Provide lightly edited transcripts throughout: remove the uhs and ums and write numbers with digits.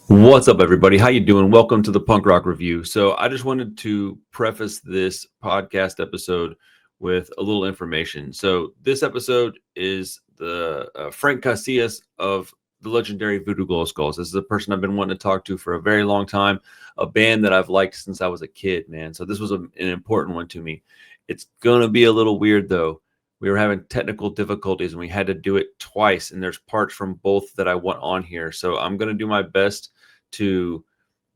What's up, everybody? How you doing? Welcome to the Punk Rock Review. So I just wanted to preface this podcast episode with a little information. So this episode is the Frank Casillas of the legendary Voodoo Glow Skulls. This is a person I've been wanting to talk to for a very long time, a band that I've liked since I was a kid, man. So this was an important one to me. It's going to be a little weird, though. We were having technical difficulties and we had to do it twice, and there's parts from both that I want on here. So I'm going to do my best to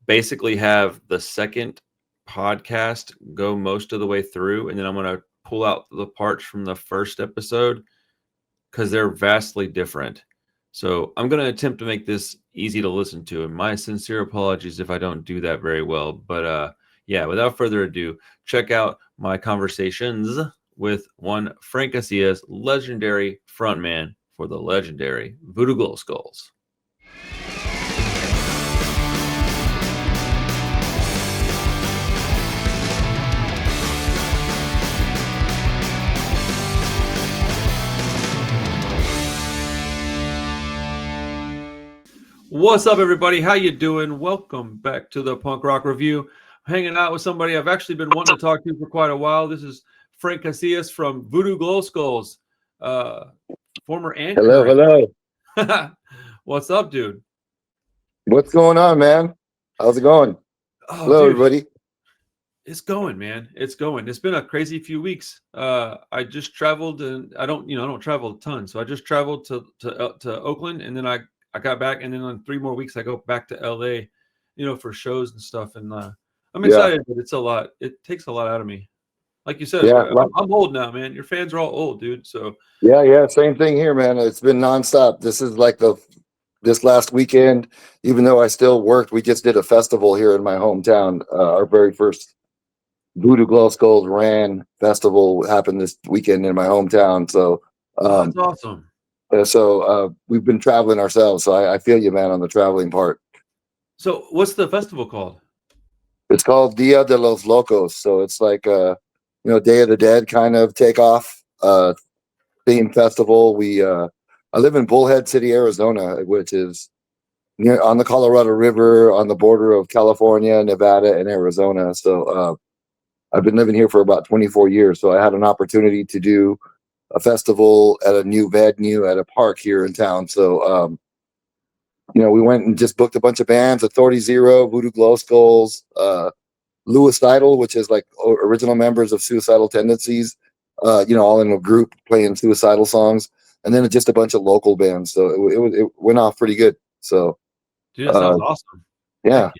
basically have the second podcast go most of the way through, and then I'm going to pull out the parts from the first episode because they're vastly different. So I'm going to attempt to make this easy to listen to, and my sincere apologies if I don't do that very well. But yeah, without further ado, check out my conversations with one Frank Casillas, legendary frontman for the legendary Voodoo Glow Skulls. What's up, everybody? How you doing? Welcome back to the Punk Rock Review. I'm hanging out with somebody I've actually been wanting to talk to for quite a while. This is Frank Casillas from Voodoo Glow Skulls, former anchor. Hello. What's up, dude? What's going on, man? How's it going? Hello, dude. Everybody. It's going, man. It's going. It's been a crazy few weeks. I just traveled, and I don't travel a ton, so I just traveled to Oakland, and then I got back, and then in 3 more weeks I go back to LA, for shows and stuff. And I'm excited, but it's a lot. It takes a lot out of me. Like you said, I'm old now, man. Your fans are all old, dude. So yeah, same thing here, man. It's been nonstop. This is like this last weekend, even though I still worked, we just did a festival here in my hometown. Our very first Voodoo Glow Skulls ran festival happened this weekend in my hometown. So that's awesome. So we've been traveling ourselves. So I feel you, man, on the traveling part. So what's the festival called? It's called Dia de los Locos. So it's like Day of the Dead kind of takeoff theme festival. I live in Bullhead City, Arizona, which is near on the Colorado River on the border of California, Nevada, and Arizona. So I've been living here for about 24 years. So I had an opportunity to do a festival at a new venue at a park here in town. So, we went and just booked a bunch of bands: Authority Zero, Voodoo Glow Skulls, Louis Idol, which is like original members of Suicidal Tendencies, all in a group playing suicidal songs, and then just a bunch of local bands. So it went off pretty good. So, dude, that sounds awesome. Yeah.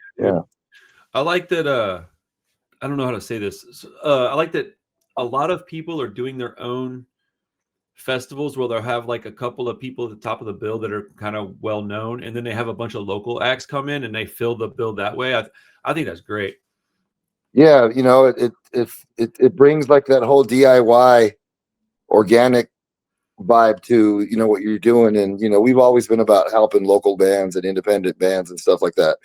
I like that. I don't know how to say this. I like that a lot of people are doing their own festivals where they'll have like a couple of people at the top of the bill that are kind of well known, and then they have a bunch of local acts come in and they fill the bill that way. I think that's great. Yeah, it brings like that whole DIY organic vibe to what you're doing, and we've always been about helping local bands and independent bands and stuff like that.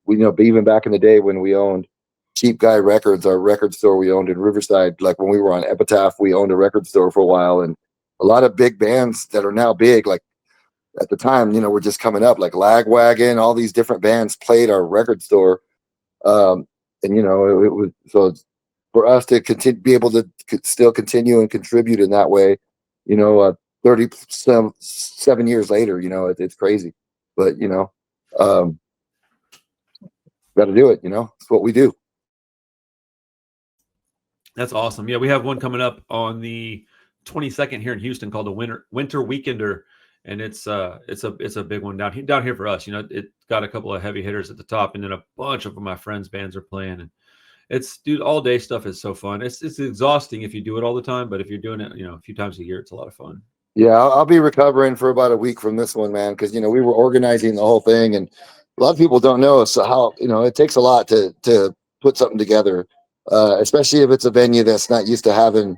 Even back in the day when we owned Cheap Guy Records, our record store we owned in Riverside, like when we were on Epitaph, we owned a record store for a while, and a lot of big bands that are now big, like at the time, were just coming up, like Lagwagon, all these different bands played our record store. And it was, so for us to be able to still continue and contribute in that way, 37 years later, it's crazy, but got to do it. It's what we do. That's awesome. Yeah, we have one coming up on the 22nd here in Houston called the Winter Weekender, and it's a big one down here for us. It got a couple of heavy hitters at the top, and then a bunch of my friends' bands are playing, and it's, dude, all day stuff is so fun. It's exhausting if you do it all the time, but if you're doing it a few times a year, it's a lot of fun. Yeah, I'll be recovering for about a week from this one, man, because we were organizing the whole thing, and a lot of people don't know how it takes a lot to put something together, especially if it's a venue that's not used to having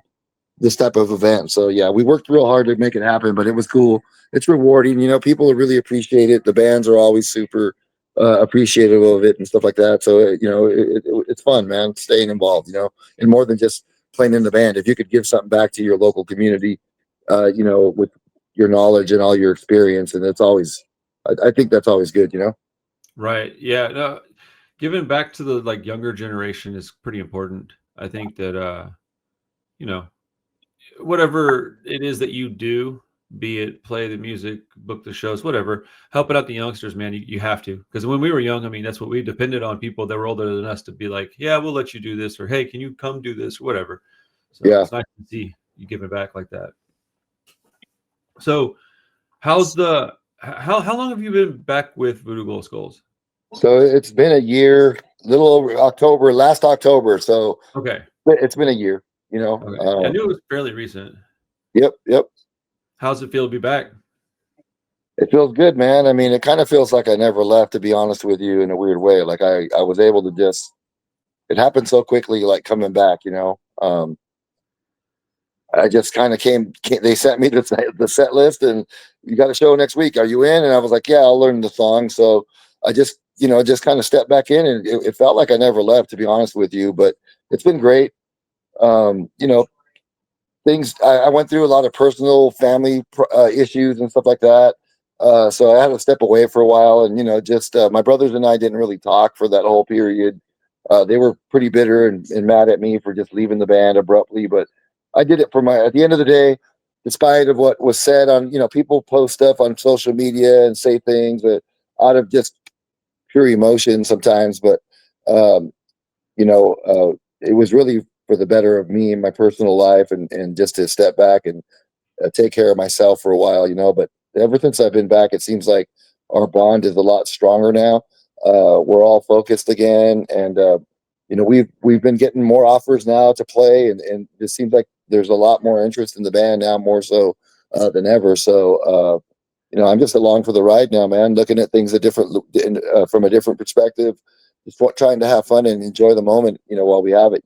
this type of event. So yeah, we worked real hard to make it happen, but it was cool. It's rewarding. People really appreciate it. The bands are always super appreciative of it and stuff like that. So it's fun, man, staying involved, and more than just playing in the band. If you could give something back to your local community, with your knowledge and all your experience, and it's always, I think that's always good. Right. Yeah. No, giving back to the like younger generation is pretty important. I think that you know, whatever it is that you do, be it play the music, book the shows, whatever, helping out the youngsters, man, you have to. Because when we were young, I mean, that's what we depended on people that were older than us to be like, yeah, we'll let you do this, or hey, can you come do this, or whatever. So Yeah. it's nice to see you giving back like that. So how's the how long have you been back with Voodoo Glow Skulls? So it's been a year, little over October, last October. So Okay. it's been a year, you know. Okay. Yeah, I knew it was fairly recent. Yep, yep. How's it feel to be back? It feels good, man. I mean, it kind of feels like I never left, to be honest with you, in a weird way. Like I was able to just, it happened so quickly, like coming back, you know. I just kind of came, they sent me the set list and you got a show next week. Are you in? And I was like, yeah, I'll learn the song. So I just, just kind of stepped back in and it felt like I never left, to be honest with you, but it's been great. You know, things I went through a lot of personal family issues and stuff like that. So I had to step away for a while, and just my brothers and I didn't really talk for that whole period. They were pretty bitter and mad at me for just leaving the band abruptly, but I did it for my. At the end of the day, despite of what was said on, people post stuff on social media and say things that out of just pure emotion sometimes, but um, it was really for the better of me and my personal life, and just to step back and take care of myself for a while, But ever since I've been back, it seems like our bond is a lot stronger now. We're all focused again, and we've been getting more offers now to play, and it seems like there's a lot more interest in the band now, more so than ever. So I'm just along for the ride now, man. Looking at things from a different perspective, just trying to have fun and enjoy the moment, while we have it.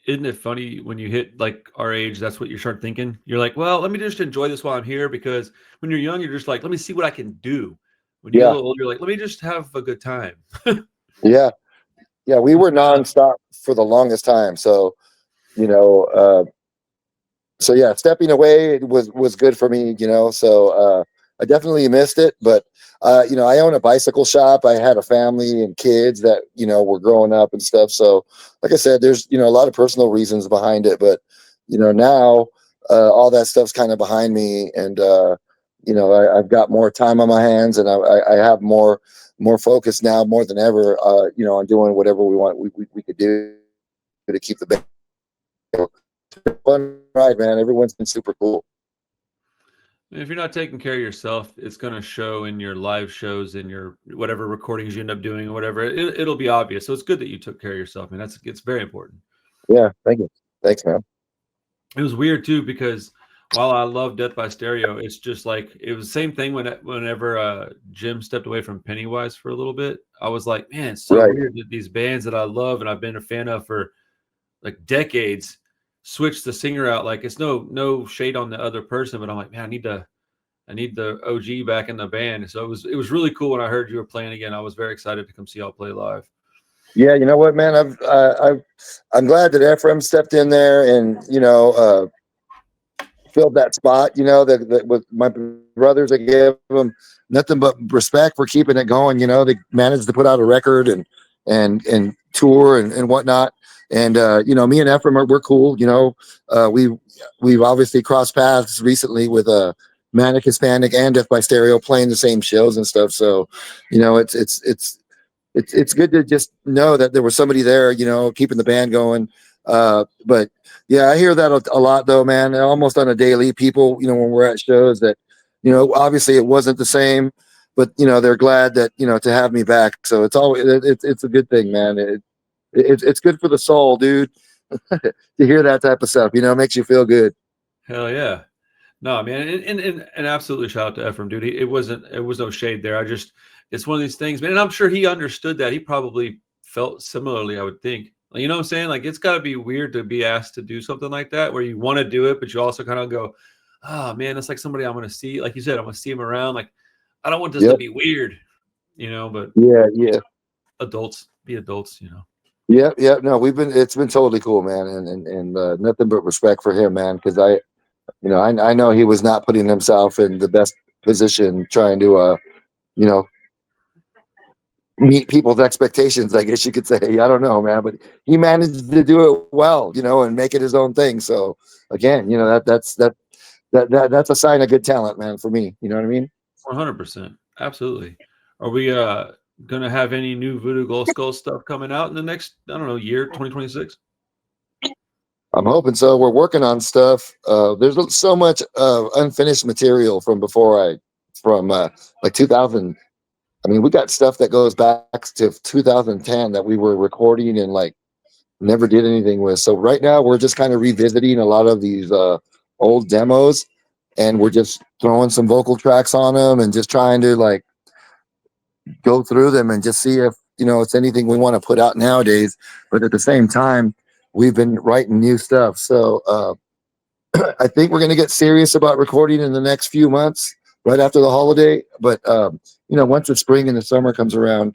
Isn't it funny when you hit like our age, that's what you start thinking? You're like, well, let me just enjoy this while I'm here, because when you're young, you're just like, let me see what I can do. When you get a Yeah, little older, you're like, let me just have a good time. yeah, yeah. We were nonstop for the longest time, so you know, uh, so yeah, stepping away was good for me, So I definitely missed it, but I own a bicycle shop. I had a family and kids that were growing up and stuff. So, like I said, there's a lot of personal reasons behind it, but now all that stuff's kind of behind me, and I've got more time on my hands, and I have more focus now more than ever, on doing whatever we could do to keep the band fun ride, man. Everyone's been super cool. If you're not taking care of yourself, it's going to show in your live shows, in your whatever recordings you end up doing or whatever. It'll be obvious. So it's good that you took care of yourself, man. It's very important. Yeah, thank you. Thanks, man. It was weird too, because while I love Death by Stereo, it's just like it was the same thing whenever Jim stepped away from Pennywise for a little bit. I was like, man, it's so Right. weird that these bands that I love and I've been a fan of for like decades switch the singer out. Like it's no shade on the other person, but I'm like, man, I need the OG back in the band. So it was really cool when I heard you were playing again. I was very excited to come see y'all play live. Yeah, you know what, man? I'm glad that Ephraim stepped in there and filled that spot. That with my brothers, I gave them nothing but respect for keeping it going. They managed to put out a record and tour and whatnot. And me and Ephraim we're cool. We've obviously crossed paths recently with Manic Hispanic and Death by Stereo playing the same shows and stuff. So, it's good to just know that there was somebody there, keeping the band going. But yeah, I hear that a lot though, man, almost on a daily. People, when we're at shows that, obviously it wasn't the same, but they're glad that, to have me back. So it's always, it's a good thing, man. It's good for the soul, dude, to hear that type of stuff, it makes you feel good. Hell yeah. No, man, and absolutely shout out to Ephraim, dude. It was no shade there. It's one of these things, man. And I'm sure he understood that. He probably felt similarly, I would think. Like, you know what I'm saying? Like, it's got to be weird to be asked to do something like that, where you want to do it, but you also kind of go, oh man, it's like somebody I'm going to see. Like you said, I'm going to see him around. Like, I don't want this to Yep. be weird, but Yeah. adults be adults. Yeah. No, it's been totally cool, man. And nothing but respect for him, man. Cause I know he was not putting himself in the best position trying to, you know, meet people's expectations, I guess you could say. I don't know, man, but he managed to do it well, and make it his own thing. So again, that's a sign of good talent, man, for me. You know what I mean? 100%. Absolutely. Are we gonna have any new Voodoo Glow Skull stuff coming out in the next, I don't know, year, 2026? I'm hoping so. We're working on stuff. There's so much unfinished material from like 2000. I mean, we got stuff that goes back to 2010 that we were recording and like never did anything with. So right now we're just kind of revisiting a lot of these old demos, and we're just throwing some vocal tracks on them and just trying to like go through them and just see if it's anything we want to put out nowadays. But at the same time, we've been writing new stuff. So I think we're going to get serious about recording in the next few months, right after the holiday. But once the spring and the summer comes around,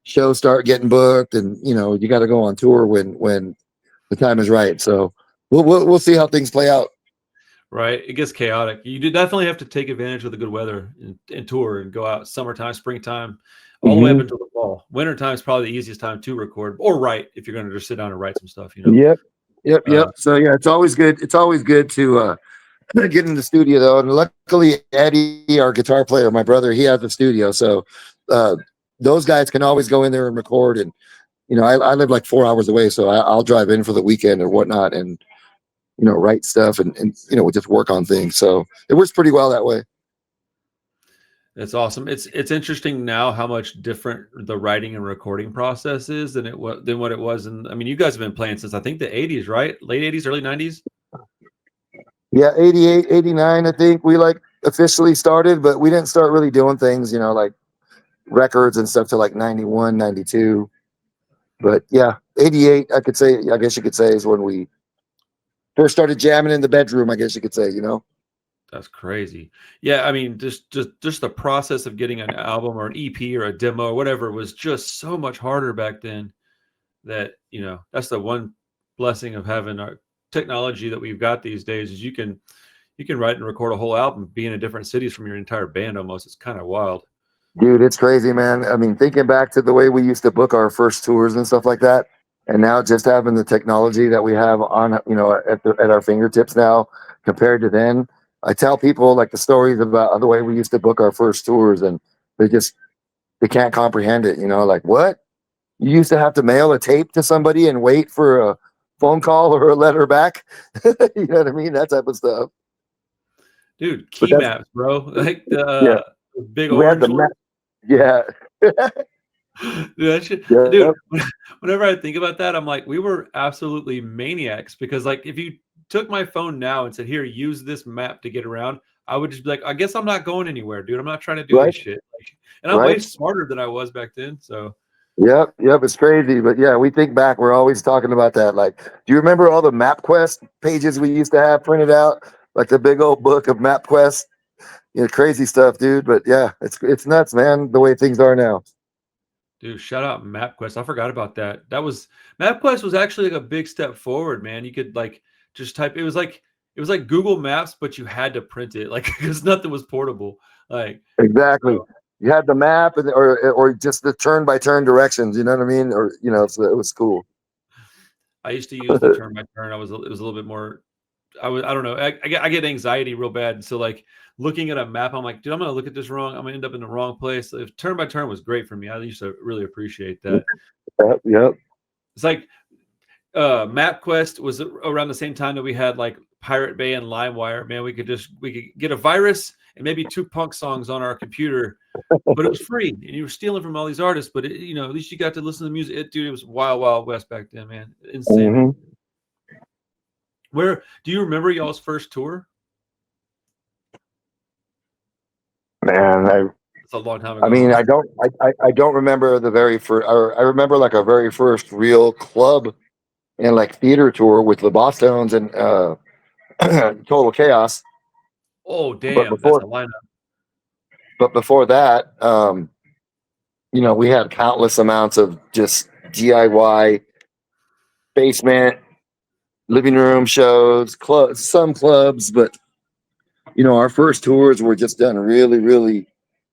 shows start getting booked, and you got to go on tour when the time is right. So we'll see how things play out. Right, it gets chaotic. You do definitely have to take advantage of the good weather and tour and go out summertime, springtime, all the way up until the fall. Wintertime is probably the easiest time to record or write if you're going to just sit down and write some stuff. Yep. So yeah, it's always good. It's always good to get in the studio though. And luckily, Eddie, our guitar player, my brother, he has a studio, so those guys can always go in there and record. And I live like 4 hours away, so I'll drive in for the weekend or whatnot, and write stuff and we just work on things. So it works pretty well that way. That's awesome. It's interesting now how much different the writing and recording process is than what it was. And I mean, you guys have been playing since I think the 80s, right? Late 80s, early 90s. Yeah, 88, 89, I think we like officially started, but we didn't start really doing things, like records and stuff till like 91, 92. But yeah, 88, I guess you could say, is when we first started jamming in the bedroom, I guess you could say. That's crazy. Yeah, I mean, just the process of getting an album or an EP or a demo or whatever was just so much harder back then. That that's the one blessing of having our technology that we've got these days is you can write and record a whole album, being in different cities from your entire band almost. It's kind of wild. Dude, it's crazy, man. I mean, thinking back to the way we used to book our first tours and stuff like that, and now just having the technology that we have on, at our fingertips now compared to then. I tell people like the stories about the way we used to book our first tours, and they can't comprehend it. Like, what? You used to have to mail a tape to somebody and wait for a phone call or a letter back. You know what I mean? That type of stuff. Dude, key maps, bro. Like the big we orange one. Yeah. Dude, whenever I think about that, I'm like, we were absolutely maniacs, because like if you took my phone now and said, here, use this map to get around, I would just be like, I guess I'm not going anywhere, dude. I'm not trying to do this shit. And I'm way smarter than I was back then. So Yep, it's crazy. But yeah, we think back, we're always talking about that. Like, do you remember all the MapQuest pages we used to have printed out? Like the big old book of MapQuest? Crazy stuff, dude. But yeah, it's nuts, man, the way things are now. Dude, shout out MapQuest. I forgot about that. MapQuest was actually like a big step forward, man. You could like just type, it was like Google Maps, but you had to print it, like, because nothing was portable. Like, exactly. So, you had the map or just the turn by turn directions, you know what I mean? Or so it was cool. I used to use the turn by turn. It was a little bit more, I don't know. I get anxiety real bad. So like looking at a map, I'm like, dude, I'm gonna look at this wrong. I'm gonna end up in the wrong place. If turn by turn was great for me, I used to really appreciate that. Yep. It's like MapQuest was around the same time that we had like Pirate Bay and LimeWire. Man, we could get a virus and maybe 2 punk songs on our computer, but it was free, and you were stealing from all these artists. But at least you got to listen to the music. Dude, it was wild west back then, man. Insane. Mm-hmm. Where do you remember y'all's first tour? Man, it's a long time ago. I mean, I don't remember the very first. I remember like a very first real club and like theater tour with the Bosstones and Total Chaos. Oh damn, that's a lineup. But before that, we had countless amounts of just DIY basement, living room shows, some clubs, but our first tours were just done really, really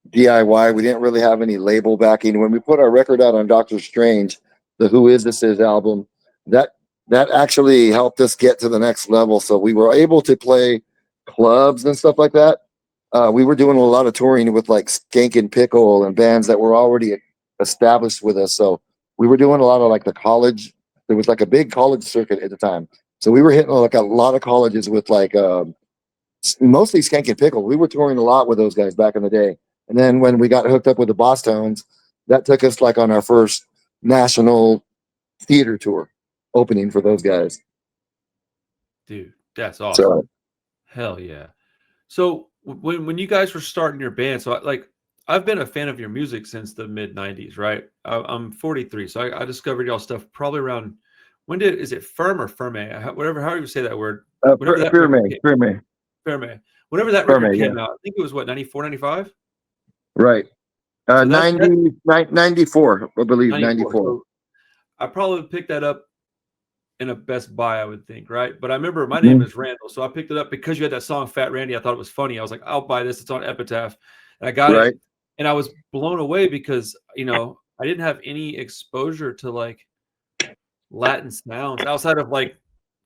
DIY. We didn't really have any label backing. When we put our record out on Doctor Strange, the Who Is This Is album, that that actually helped us get to the next level. So we were able to play clubs and stuff like that. We were doing a lot of touring with like Skank and Pickle and bands that were already established with us. So we were doing a lot of like the college. There was like a big college circuit at the time. So we were hitting like a lot of colleges with like mostly Skank and Pickle. We were touring a lot with those guys back in the day. And then when we got hooked up with the Boss Tones, that took us like on our first national theater tour opening for those guys. Dude, that's awesome. So Hell yeah. So when you guys were starting your band, so like I've been a fan of your music since the mid '90s, right? I'm 43, so I discovered y'all stuff probably around is it Firm or Firme? Whatever, however you say that word. Whenever that record came, Firme. Whenever that record yeah. came out, I think it was what 94, 95. Right. So 94, I believe 94. So I probably picked that up in a Best Buy, I would think, right? But I remember my Mm-hmm. name is Randall, so I picked it up because you had that song Fat Randy. I thought it was funny. I was like, I'll buy this. It's on Epitaph. And I got it. And I was blown away because, you know, I didn't have any exposure to like Latin sounds outside of like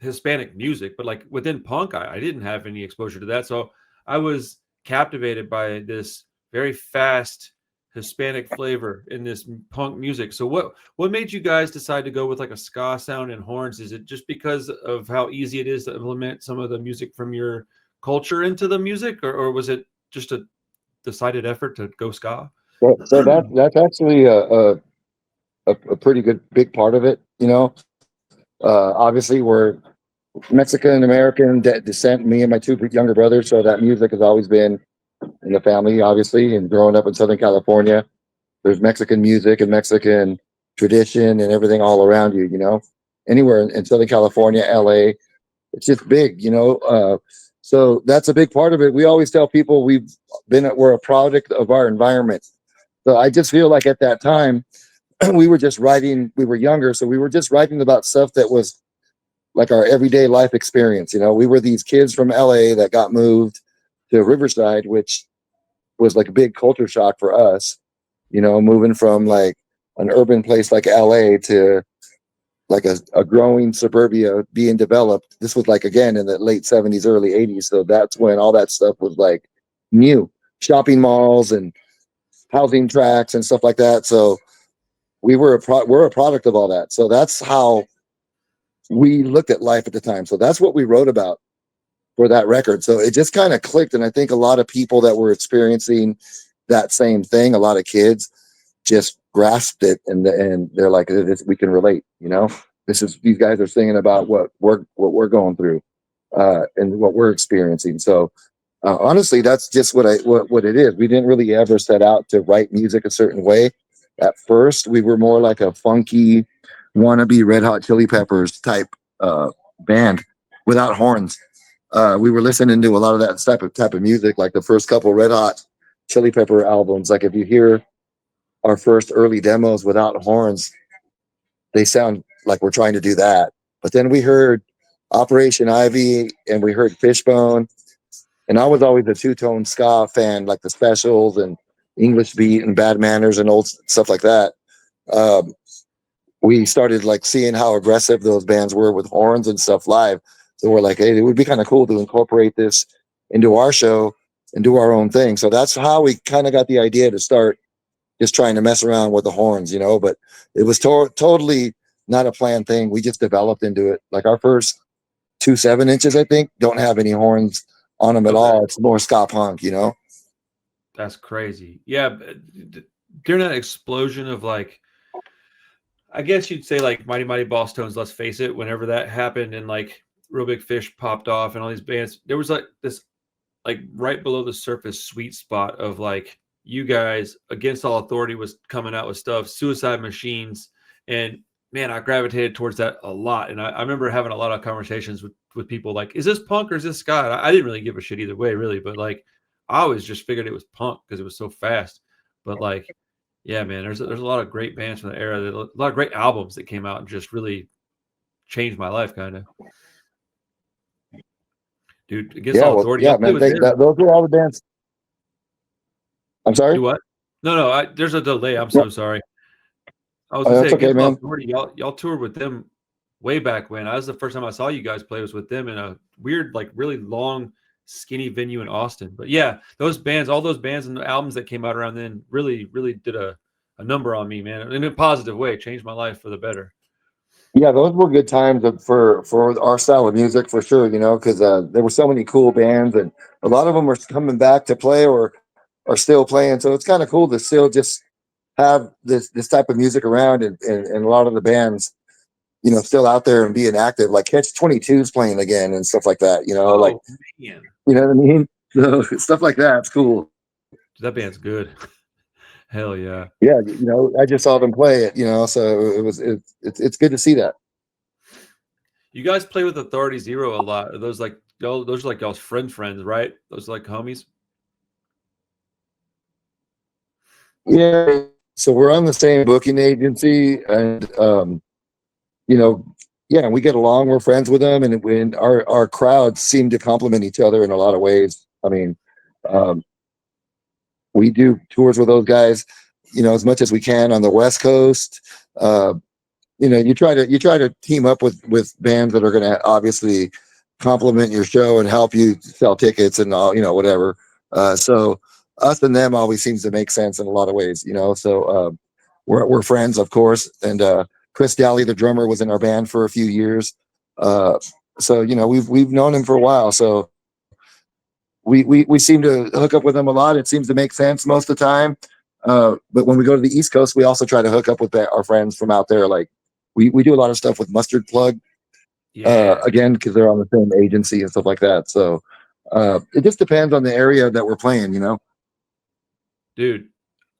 Hispanic music, but like within punk, I didn't have any exposure to that. So I was captivated by this very fast Hispanic flavor in this punk music. So what made you guys decide to go with like a ska sound and horns? Is it just because of how easy it is to implement some of the music from your culture into the music, or was it just a decided effort to go ska? So that's actually a pretty good big part of it. You know, obviously we're Mexican American descent. Me and my two younger brothers, so that music has always been in the family, obviously. And growing up in Southern California, there's Mexican music and Mexican tradition and everything all around you. You know, anywhere in Southern California, LA, it's just big. You know, so that's a big part of it. We always tell people we're a product of our environment. So I just feel like at that time we were just writing. We were younger, so we were just writing about stuff that was like our everyday life experience. You know, we were these kids from LA that got moved to Riverside, which was like a big culture shock for us, you know, moving from like an urban place like LA to like a growing suburbia being developed. This was like, again, in the late 70s, early 80s. So that's when all that stuff was like new shopping malls and housing tracts and stuff like that. So we're a product of all that. So that's how we looked at life at the time. So that's what we wrote about for that record. So it just kind of clicked. And I think a lot of people that were experiencing that same thing, a lot of kids just grasped it and they're like, we can relate, you know, these guys are singing about what we're going through and what we're experiencing. So honestly, that's just what it is. We didn't really ever set out to write music a certain way. At first, we were more like a funky wannabe Red Hot Chili Peppers type band without horns. We were listening to a lot of that type of music, like the first couple Red Hot Chili Pepper albums. Like if you hear our first early demos without horns, they sound like we're trying to do that. But then we heard Operation Ivy and we heard Fishbone. And I was always a two-tone ska fan, like the Specials and English Beat and Bad Manners and old stuff like that. We started like seeing how aggressive those bands were with horns and stuff live. So we're like, hey, it would be kind of cool to incorporate this into our show and do our own thing. So that's how we kind of got the idea to start just trying to mess around with the horns, you know, but it was totally not a planned thing. We just developed into it. Like our first 2 7-inches, I think, don't have any horns on them at all. It's more ska punk, you know? That's crazy. Yeah. During that explosion of like, I guess you'd say like Mighty Mighty Boss Tones, let's face it, whenever that happened and like Real Big Fish popped off and all these bands, there was like this, like right below the surface sweet spot of like you guys Against All Authority was coming out with stuff, Suicide Machines. And man, I gravitated towards that a lot. And I remember having a lot of conversations with people like, is this punk or is this ska? I didn't really give a shit either way, really. But like, I always just figured it was punk because it was so fast. But like, yeah, man, there's a lot of great bands from the era, a lot of great albums that came out and just really changed my life, kind of. Dude, Against All Authority, Yeah, man, those were all the bands. I'm sorry. Do what? No, there's a delay. I'm No, so sorry. I was gonna say that's okay, Against All man. Authority. Y'all toured with them way back when. I was the first time I saw you guys play was with them in a weird, like really long, skinny venue in Austin. But yeah, those bands, all those bands and the albums that came out around then really, really did a number on me, man, in a positive way. Changed my life for the better. Yeah, those were good times for our style of music for sure. You know, because there were so many cool bands, and a lot of them are coming back to play or are still playing. So it's kind of cool to still just have this type of music around, and a lot of the bands, you know, still out there and being active. Like Catch 22's playing again and stuff like that. You know, like Oh man, you know what I mean. So stuff like that. It's cool. that band's good. Hell yeah. Yeah, you know, I just saw them play it. You know, so it's good to see that. You guys play with Authority Zero a lot. Are those like y'all? Those are like y'all's friends, right? Those are like homies. Yeah. So we're on the same booking agency, and you know, yeah, we get along. We're friends with them, and when our crowds seem to complement each other in a lot of ways. I mean, um, we do tours with those guys, you know, as much as we can on the West Coast. Uh, you know, you try to team up with bands that are going to obviously complement your show and help you sell tickets and all, you know, whatever. So us and them always seems to make sense in a lot of ways, you know. So we're friends, of course, and Chris Daly, the drummer, was in our band for a few years. Uh, so you know, we've known him for a while. So we seem to hook up with them a lot. It seems to make sense most of the time. But when we go to the East Coast, we also try to hook up with our friends from out there. Like we do a lot of stuff with Mustard Plug, Yeah, again, because they're on the same agency and stuff like that. So it just depends on the area that we're playing, you know. dude.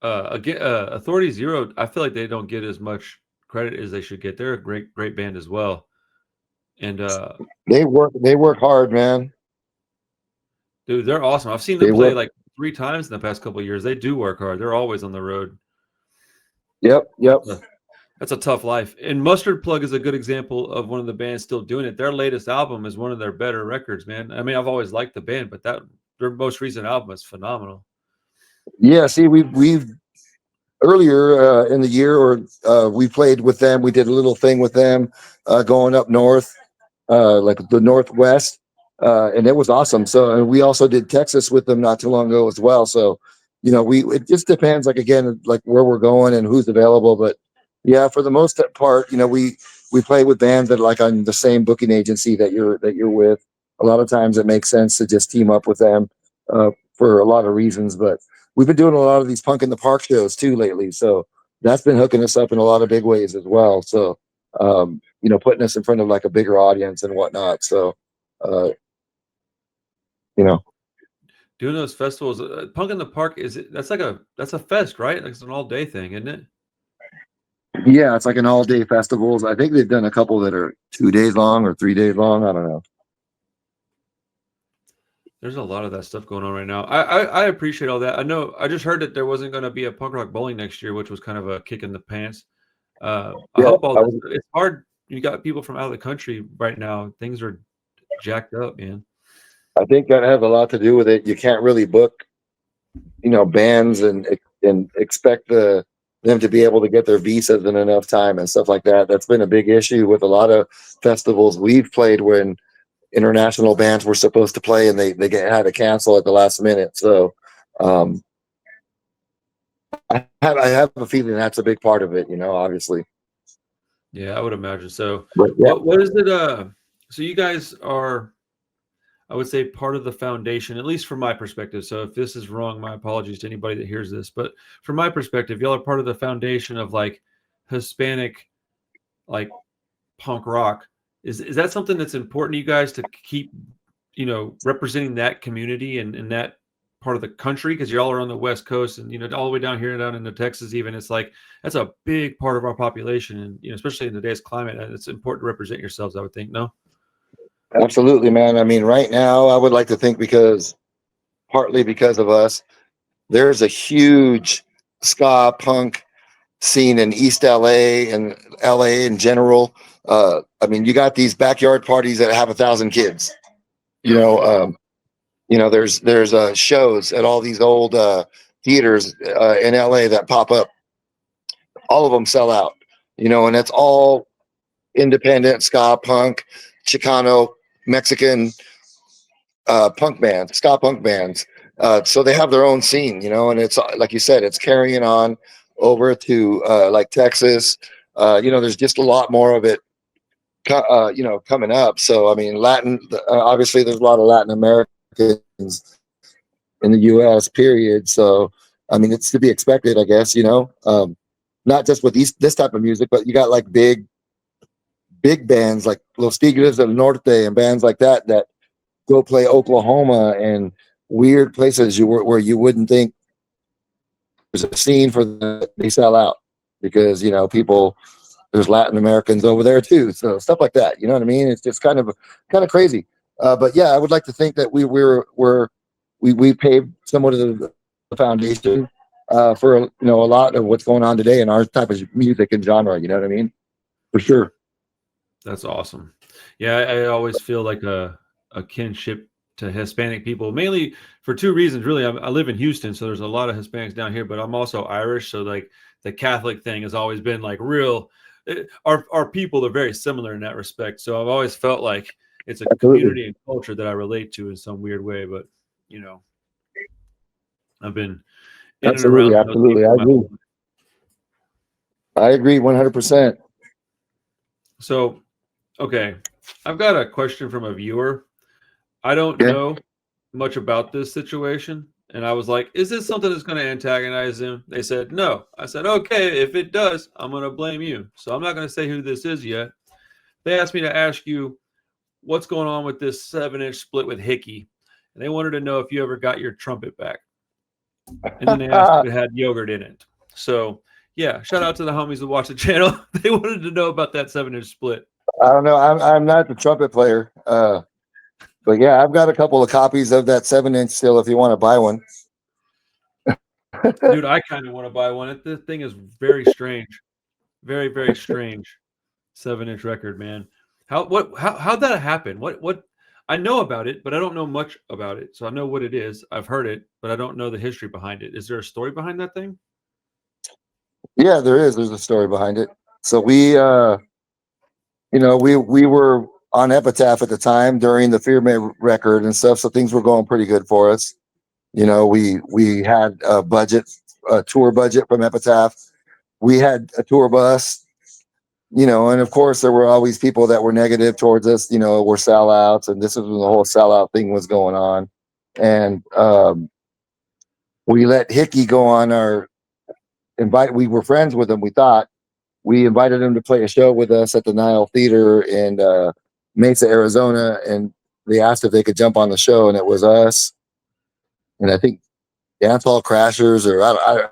Again, Authority Zero. I feel like they don't get as much credit as they should get. They're a great band as well. And They work hard, man. dude, they're awesome. I've seen them They play work. like 3 times in the past couple of years. They do work hard. They're always on the road. Yep, yep. That's a tough life. And Mustard Plug is a good example of one of the bands still doing it. Their latest album is one of their better records, man. I mean, I've always liked the band, but their most recent album is phenomenal. Yeah. See, we've earlier in the year, or we played with them. We did a little thing with them going up north, like the Northwest, and it was awesome. So, and we also did Texas with them not too long ago as well. So, you know, it just depends, like again, like where we're going and who's available. But yeah, for the most part, you know, we play with bands that are like on the same booking agency that you're with. A lot of times, it makes sense to just team up with them for a lot of reasons. But we've been doing a lot of these Punk in the Park shows too lately, so that's been hooking us up in a lot of big ways as well. So, you know, putting us in front of like a bigger audience and whatnot. So, uh, you know, Doing those festivals, Punk in the Park that's a fest, right? Like it's an all day thing, isn't it? yeah, it's like an all-day festivals. I think they've done a couple that are 2 days long or 3 days long. I don't know. There's a lot of that stuff going on right now. I appreciate all that. I know I just heard that there wasn't going to be a punk rock bowling next year, which was kind of a kick in the pants. I Yeah, hope all I this. was. It's hard. You got people from out of the country right now. Things are jacked up, man. I think that has a lot to do with it. You can't really book, you know, bands and expect them to be able to get their visas in enough time and stuff like that. That's been a big issue with a lot of festivals we've played when international bands were supposed to play and had to cancel at the last minute. So um, I have a feeling that's a big part of it. You know, obviously. Yeah, I would imagine so. But yeah, What is it? So you guys are, I would say, part of the foundation, at least from my perspective. So if this is wrong, my apologies to anybody that hears this. But from my perspective, y'all are part of the foundation of like Hispanic, like punk rock. Is that something that's important to you guys to keep, representing that community and that part of the country? Because y'all are on the West Coast and all the way down here down into Texas, even it's like that's a big part of our population, and especially in today's climate, and it's important to represent yourselves. I would think, no. absolutely, man. I mean, right now, I would like to think partly because of us, there's a huge ska punk scene in East LA and LA in general. I mean, you got these backyard parties that have 1,000 kids. You Yep. know, there's shows at all these old theaters in LA that pop up, all of them sell out, and it's all independent ska punk, Chicano, Mexican punk bands, ska punk bands. So they have their own scene, and it's like you said, it's carrying on over to like Texas. There's just a lot more of it, coming up. So I mean, Latin. Obviously, there's a lot of Latin Americans in the U.S. Period. So I mean, it's to be expected, I guess. Not just with this type of music, but you got like big bands like Los Tigres del Norte and bands like that go play Oklahoma and weird places where you wouldn't think there's a scene for they sell out because people, there's Latin Americans over there too, so stuff like that. You know what I mean? It's just kind of crazy. But yeah, I would like to think that we paved somewhat of the foundation for a lot of what's going on today in our type of music and genre. You know what I mean? For sure. That's awesome. Yeah, I always feel like a kinship to Hispanic people, mainly for two reasons. Really, I live in Houston, so there's a lot of Hispanics down here, but I'm also Irish, so like the Catholic thing has always been like real. Our people are very similar in that respect, so I've always felt like it's a Absolutely. community and culture that I relate to in some weird way. But I've been in and around those people. I agree 100%. So, okay, I've got a question from a viewer. I don't know much about this situation. And I was like, is this something that's going to antagonize him? They said, no. I said, okay, if it does, I'm going to blame you. So I'm not going to say who this is yet. They asked me to ask you what's going on with this 7-inch split with Hickey. And they wanted to know if you ever got your trumpet back. And then they asked if it had yogurt in it. So, yeah, shout out to the homies that watch the channel. They wanted to know about that 7-inch split. I don't know. I'm not the trumpet player. But yeah, I've got a couple of copies of that 7-inch still if you want to buy one. Dude, I kind of want to buy one. This thing is very strange. Very, very strange. 7-inch record, man. How'd that happen? What I know about it, but I don't know much about it. So I know what it is. I've heard it, but I don't know the history behind it. Is there a story behind that thing? Yeah, there is. There's a story behind it. So we we were on Epitaph at the time during the Fear May record and stuff, so things were going pretty good for us. We had a tour budget from Epitaph. We had a tour bus, and of course there were always people that were negative towards us. We're sellouts, and this is when the whole sellout thing was going on. And we let Hickey go on our invite. We were friends with him. We invited him to play a show with us at the Nile Theater in Mesa, Arizona, and they asked if they could jump on the show, and it was us, and I think Dancehall Crashers, or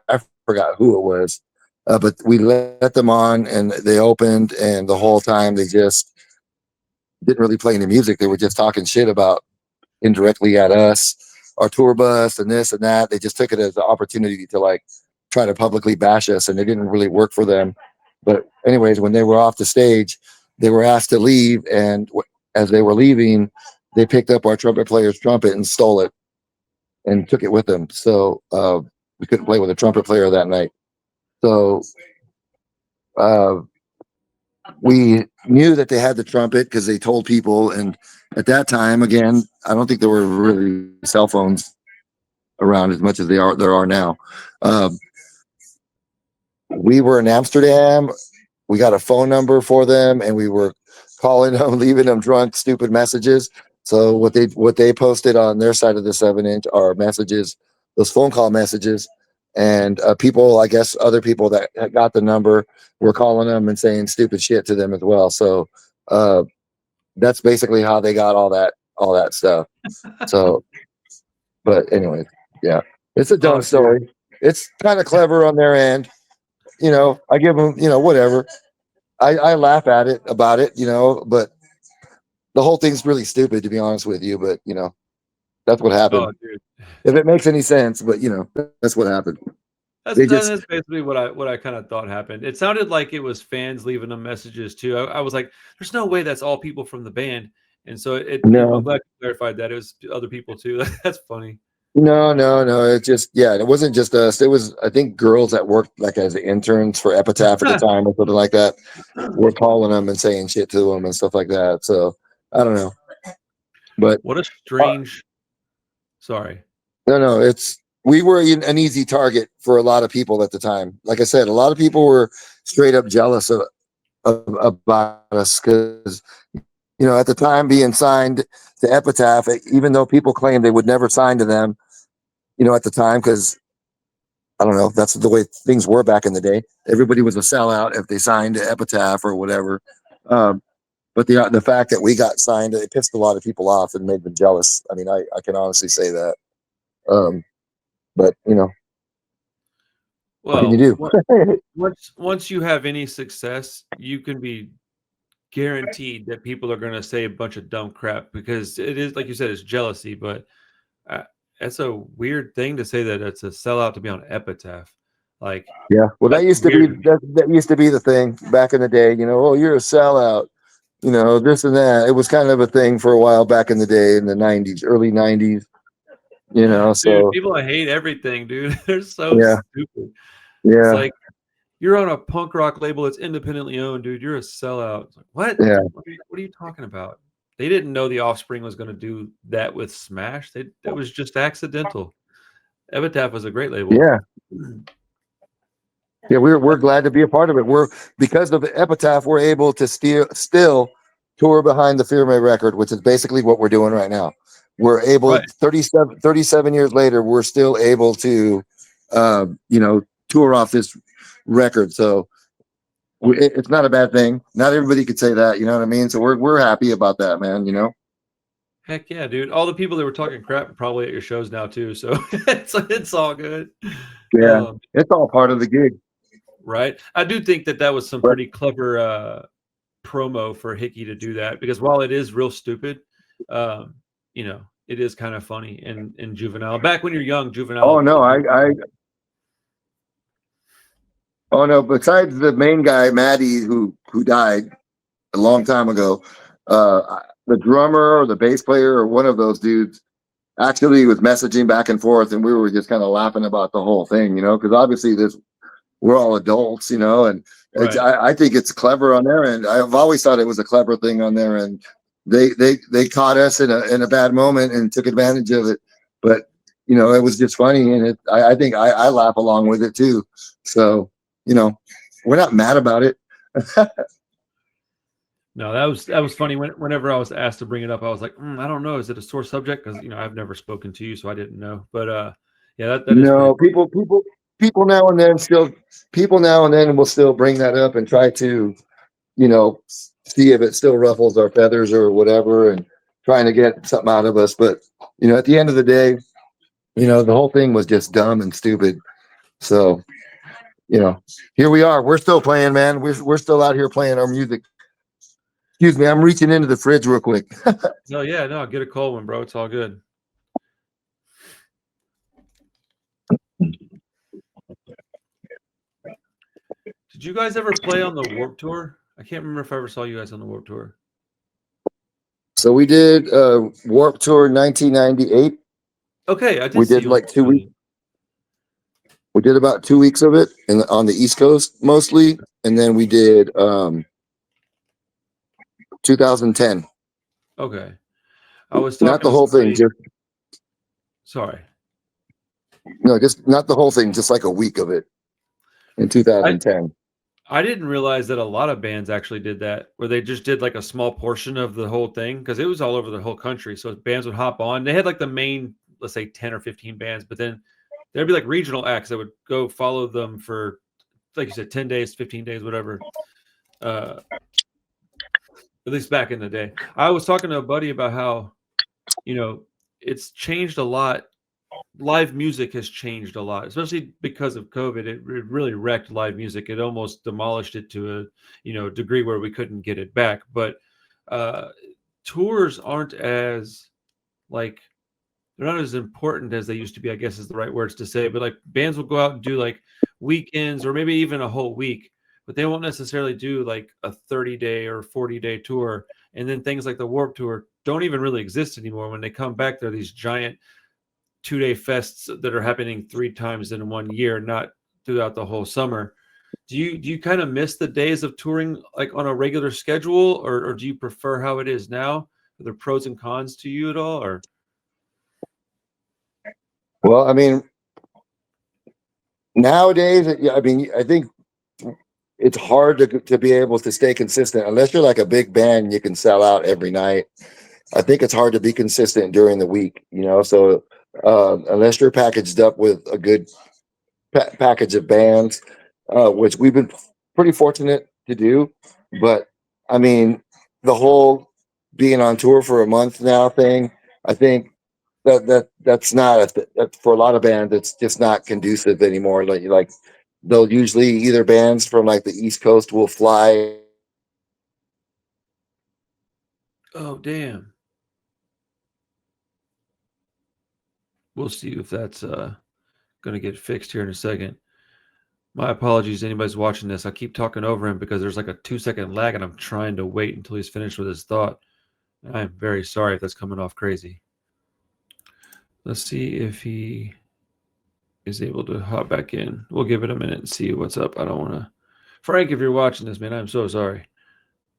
I forgot who it was, but we let them on, and they opened, and the whole time they just didn't really play any music. They were just talking shit about indirectly at us, our tour bus, and this and that. They just took it as an opportunity to like try to publicly bash us, and it didn't really work for them. But anyways, when they were off the stage, they were asked to leave, and as they were leaving, they picked up our trumpet player's trumpet and stole it and took it with them. So we couldn't play with a trumpet player that night. So we knew that they had the trumpet because they told people. And at that time, again, I don't think there were really cell phones around as much as there are now. We were in Amsterdam. We got a phone number for them, and we were calling them, leaving them drunk, stupid messages. So what they posted on their side of the 7-inch are messages, those phone call messages, and people, I guess, other people that got the number were calling them and saying stupid shit to them as well. So that's basically how they got all that stuff. So, but anyway, yeah, it's a dumb story. It's kind of clever on their end. I give them, whatever. I laugh at it about it, but the whole thing's really stupid, to be honest with you. But that's what happened. Oh, dude. If it makes any sense, but that's what happened. That's basically what I kind of thought happened. It sounded like it was fans leaving them messages too. I was like, there's no way that's all people from the band. And so I'm glad you clarified that it was other people too. That's funny. No. It just, yeah, it wasn't just us. It was, I think, girls that worked like as interns for Epitaph at the time or something like that. We're calling them and saying shit to them and stuff like that. So I don't know, but What a strange. Sorry. no, we were an easy target for a lot of people at the time. Like I said, a lot of people were straight up jealous about us because, at the time being signed to Epitaph, even though people claimed they would never sign to them, at the time, because I don't know, that's the way things were back in the day. Everybody was a sellout if they signed to Epitaph or whatever. Um, but the fact that we got signed, it pissed a lot of people off and made them jealous. I mean, I can honestly say that. But what can you Well, do? once you have any success, you can be guaranteed that people are going to say a bunch of dumb crap because it is, like you said, it's jealousy. But uh, that's a weird thing to say that it's a sellout to be on Epitaph. Like, Yeah, well, that's weird to me. that used to be the thing back in the day. Oh, you're a sellout. This and that. It was kind of a thing for a while back in the day in the '90s, early '90s. Dude, So people hate everything, dude. They're so yeah, stupid. It's yeah, like you're on a punk rock label that's independently owned, dude. You're a sellout. It's like, what? yeah, What are you talking about? They didn't know the Offspring was going to do that with Smash. That was just accidental. Epitaph was a great label. yeah. Yeah, we're glad to be a part of it. We're because of Epitaph, we're able to still tour behind the Fear May record, which is basically what we're doing right now. We're able Right. 37 years later, we're still able to tour off this record. So it's not a bad thing. Not everybody could say that, you know what I mean? So we're happy about that, man. Heck yeah, dude. All the people that were talking crap are probably at your shows now too. So it's all good. Yeah. Um, It's all part of the gig. right. I do think that was some But pretty clever promo for Hickey to do that because while it is real stupid, um, it is kind of funny and juvenile. Back when you're young, oh juvenile. no, oh no, besides the main guy, Maddie, who died a long time ago, the drummer or the bass player or one of those dudes actually was messaging back and forth, and we were just kind of laughing about the whole thing, because obviously we're all adults, and Right. I think it's clever on their end. I've always thought it was a clever thing on their end. They caught us in a bad moment and took advantage of it, but it was just funny, and I think I laugh along with it too. So we're not mad about it. No, that was funny. Whenever I was asked to bring it up, I was like, I don't know. Is it a sore subject? Because I've never spoken to you, so I didn't know. But yeah, that is pretty No, funny. people now and then will still bring that up and try to, you know, see if it still ruffles our feathers or whatever, and trying to get something out of us. But at the end of the day, the whole thing was just dumb and stupid. So, here we are. We're still playing, man. We're still out here playing our music. Excuse me, I'm reaching into the fridge real quick. No, yeah, no, get a cold one, bro. It's all good. Did you guys ever play on the Warp Tour? I can't remember if I ever saw you guys on the Warp Tour. So we did Warp Tour 1998. Okay, I did We see did you on like 2 weeks. the We did about 2 weeks of it on the East Coast mostly, and then we did 2010. Okay. I was Not talking the to whole thing, somebody. just Sorry. no, just not the whole thing, just like a week of it in I 2010. I didn't realize that a lot of bands actually did that, where they just did like a small portion of the whole thing because it was all over the whole country. So bands would hop on. They had like the main, let's say 10 or 15 bands, but then there'd be like regional acts that would go follow them for, like you said, 10 days, 15 days, whatever. Uh, at least back in the day. I was talking to a buddy about how, it's changed a lot. Live music has changed a lot, especially because of COVID. It really wrecked live music. It almost demolished it to a degree where we couldn't get it back. But uh, tours aren't as like they're not as important as they used to be. I guess is the right words to say. But like bands will go out and do like weekends or maybe even a whole week, but they won't necessarily do like a 30-day or 40-day tour. And then things like the Warp Tour don't even really exist anymore. When they come back, they're these giant 2-day fests that are happening 3 times in 1 year, not throughout the whole summer. Do you kind of miss the days of touring like on a regular schedule, or do you prefer how it is now? Are there pros and cons to you at all, or? Well, I mean, nowadays, I mean, I think it's hard to be able to stay consistent unless you're like a big band and you can sell out every night. I think it's hard to be consistent during the week, you know. So unless you're packaged up with a good package of bands, which we've been pretty fortunate to do, but I mean, the whole being on tour for a month now thing, I think that's not that for a lot of bands, it's just not conducive anymore. Like they'll usually either bands from like the East Coast will fly. Oh, damn. We'll see if that's going to get fixed here in a second. My apologies, anybody's watching this. I keep talking over him because there's like a 2-second lag, and I'm trying to wait until he's finished with his thought. I'm very sorry if that's coming off crazy. Let's see if he is able to hop back in. We'll give it a minute and see what's up. I don't want to. Frank, if you're watching this, man, I'm so sorry.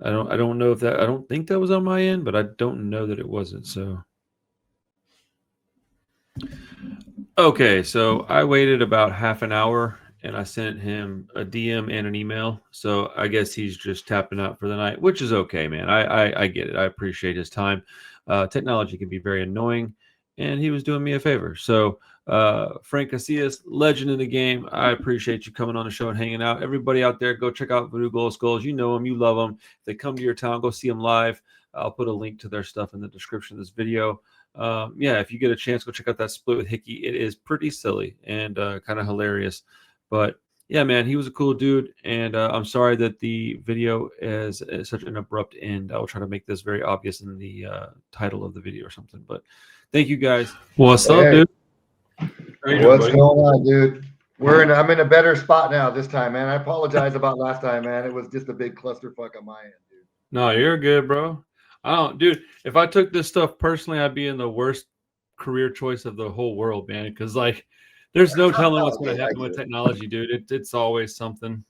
I don't know if that. I don't think that was on my end, but I don't know that it wasn't. So. Okay, so I waited about half an hour and I sent him a DM and an email. So I guess he's just tapping out for the night, which is okay, man. I get it. I appreciate his time. Technology can be very annoying, and he was doing me a favor. So Frank Casillas, legend in the game. I appreciate you coming on the show and hanging out. Everybody out there, go check out Voodoo Glow Skulls. You know them, you love them. If they come to your town, go see them live. I'll put a link to their stuff in the description of this video. Yeah, if you get a chance, go check out that split with Hickey. It is pretty silly and kind of hilarious. But yeah, man, he was a cool dude. And I'm sorry that the video is such an abrupt end. I will try to make this very obvious in the title of the video or something. But thank you guys. What's up, dude? What's going on, dude? I'm in a better spot now this time, man. I apologize about last time, man. It was just a big clusterfuck on my end, dude. No, you're good, bro. I don't, dude. If I took this stuff personally, I'd be in the worst career choice of the whole world, man. Because like, there's no telling what's going to happen with technology, dude. It's always something.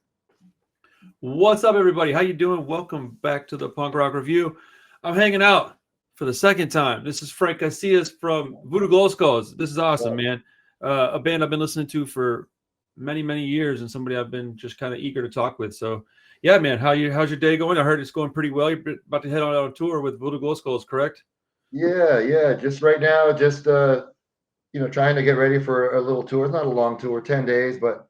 What's up, everybody? How you doing? Welcome back to the Punk Rock Review. I'm hanging out for the second time. This is Frank Casillas from Voodoo Glow Skulls. This is awesome, man. A band I've been listening to for many, many years, and somebody I've been just kind of eager to talk with. So, yeah, man, how's your day going? I heard it's going pretty well. You're about to head on a tour with Voodoo Glow Skulls, correct? Yeah. Just right now, just trying to get ready for a little tour. It's not a long tour, 10 days, but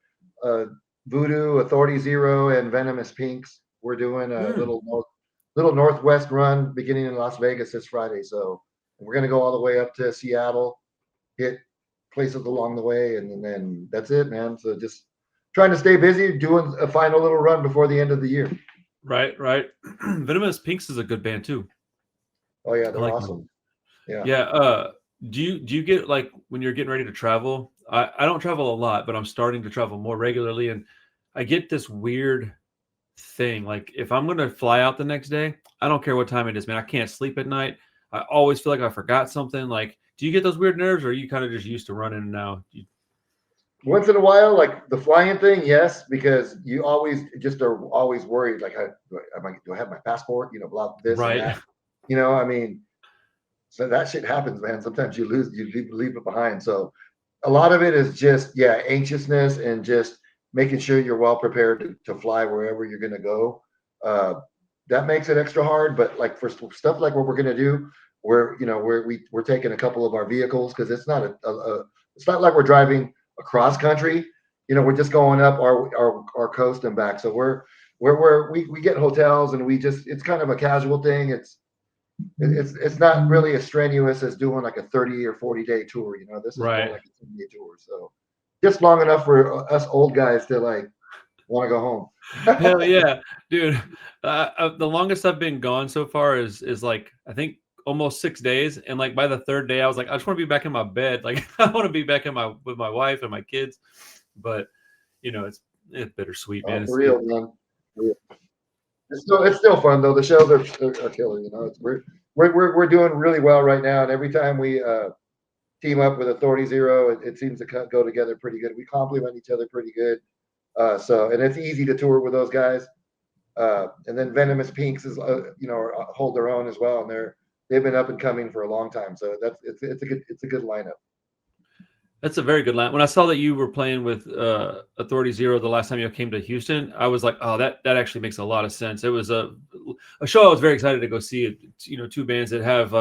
Voodoo, Authority Zero, and Venomous Pinks. We're doing a little Northwest run beginning in Las Vegas this Friday. So we're gonna go all the way up to Seattle, hit places along the way, and then that's it, man. So just trying to stay busy, doing a final little run before the end of the year. Right. Venomous Pinks is a good band too. Oh yeah, they're awesome. Them. Yeah. Do you get like when you're getting ready to travel? I don't travel a lot, but I'm starting to travel more regularly, and I get this weird thing. Like if I'm gonna fly out the next day, I don't care what time it is, man. I can't sleep at night. I always feel like I forgot something. Like, do you get those weird nerves, or are you kind of just used to running now? Once in a while, like the flying thing, yes, because you always are always worried. Like, do I have my passport? Blah this and that. I mean, so that shit happens, man. Sometimes you leave it behind. So a lot of it is just anxiousness and just making sure you're well prepared to fly wherever you're gonna go. That makes it extra hard. But like for stuff like what we're gonna do, we're taking a couple of our vehicles because it's not it's not like we're driving across country. We're just going up our coast and back. So we get hotels and it's kind of a casual thing. It's not really as strenuous as doing like a 30 or 40-day tour. This is more like a 10-day tour. So just long enough for us old guys to like want to go home. Hell yeah, dude. The longest I've been gone so far is like I think almost 6 days, and like by the third day I was like, I just want to be back in my bed. Like I want to be back with my wife and my kids. But it's bittersweet, man. For real, man. It's still fun though. The shows are killer. We're doing really well right now, and every time we team up with Authority Zero. It seems to go together pretty good. We complement each other pretty good. And it's easy to tour with those guys. And then Venomous Pinks is hold their own as well, and they've been up and coming for a long time. So it's a good lineup. That's a very good line. When I saw that you were playing with Authority Zero the last time you came to Houston, I was like, oh, that actually makes a lot of sense. It was a show I was very excited to go see. It, two bands that have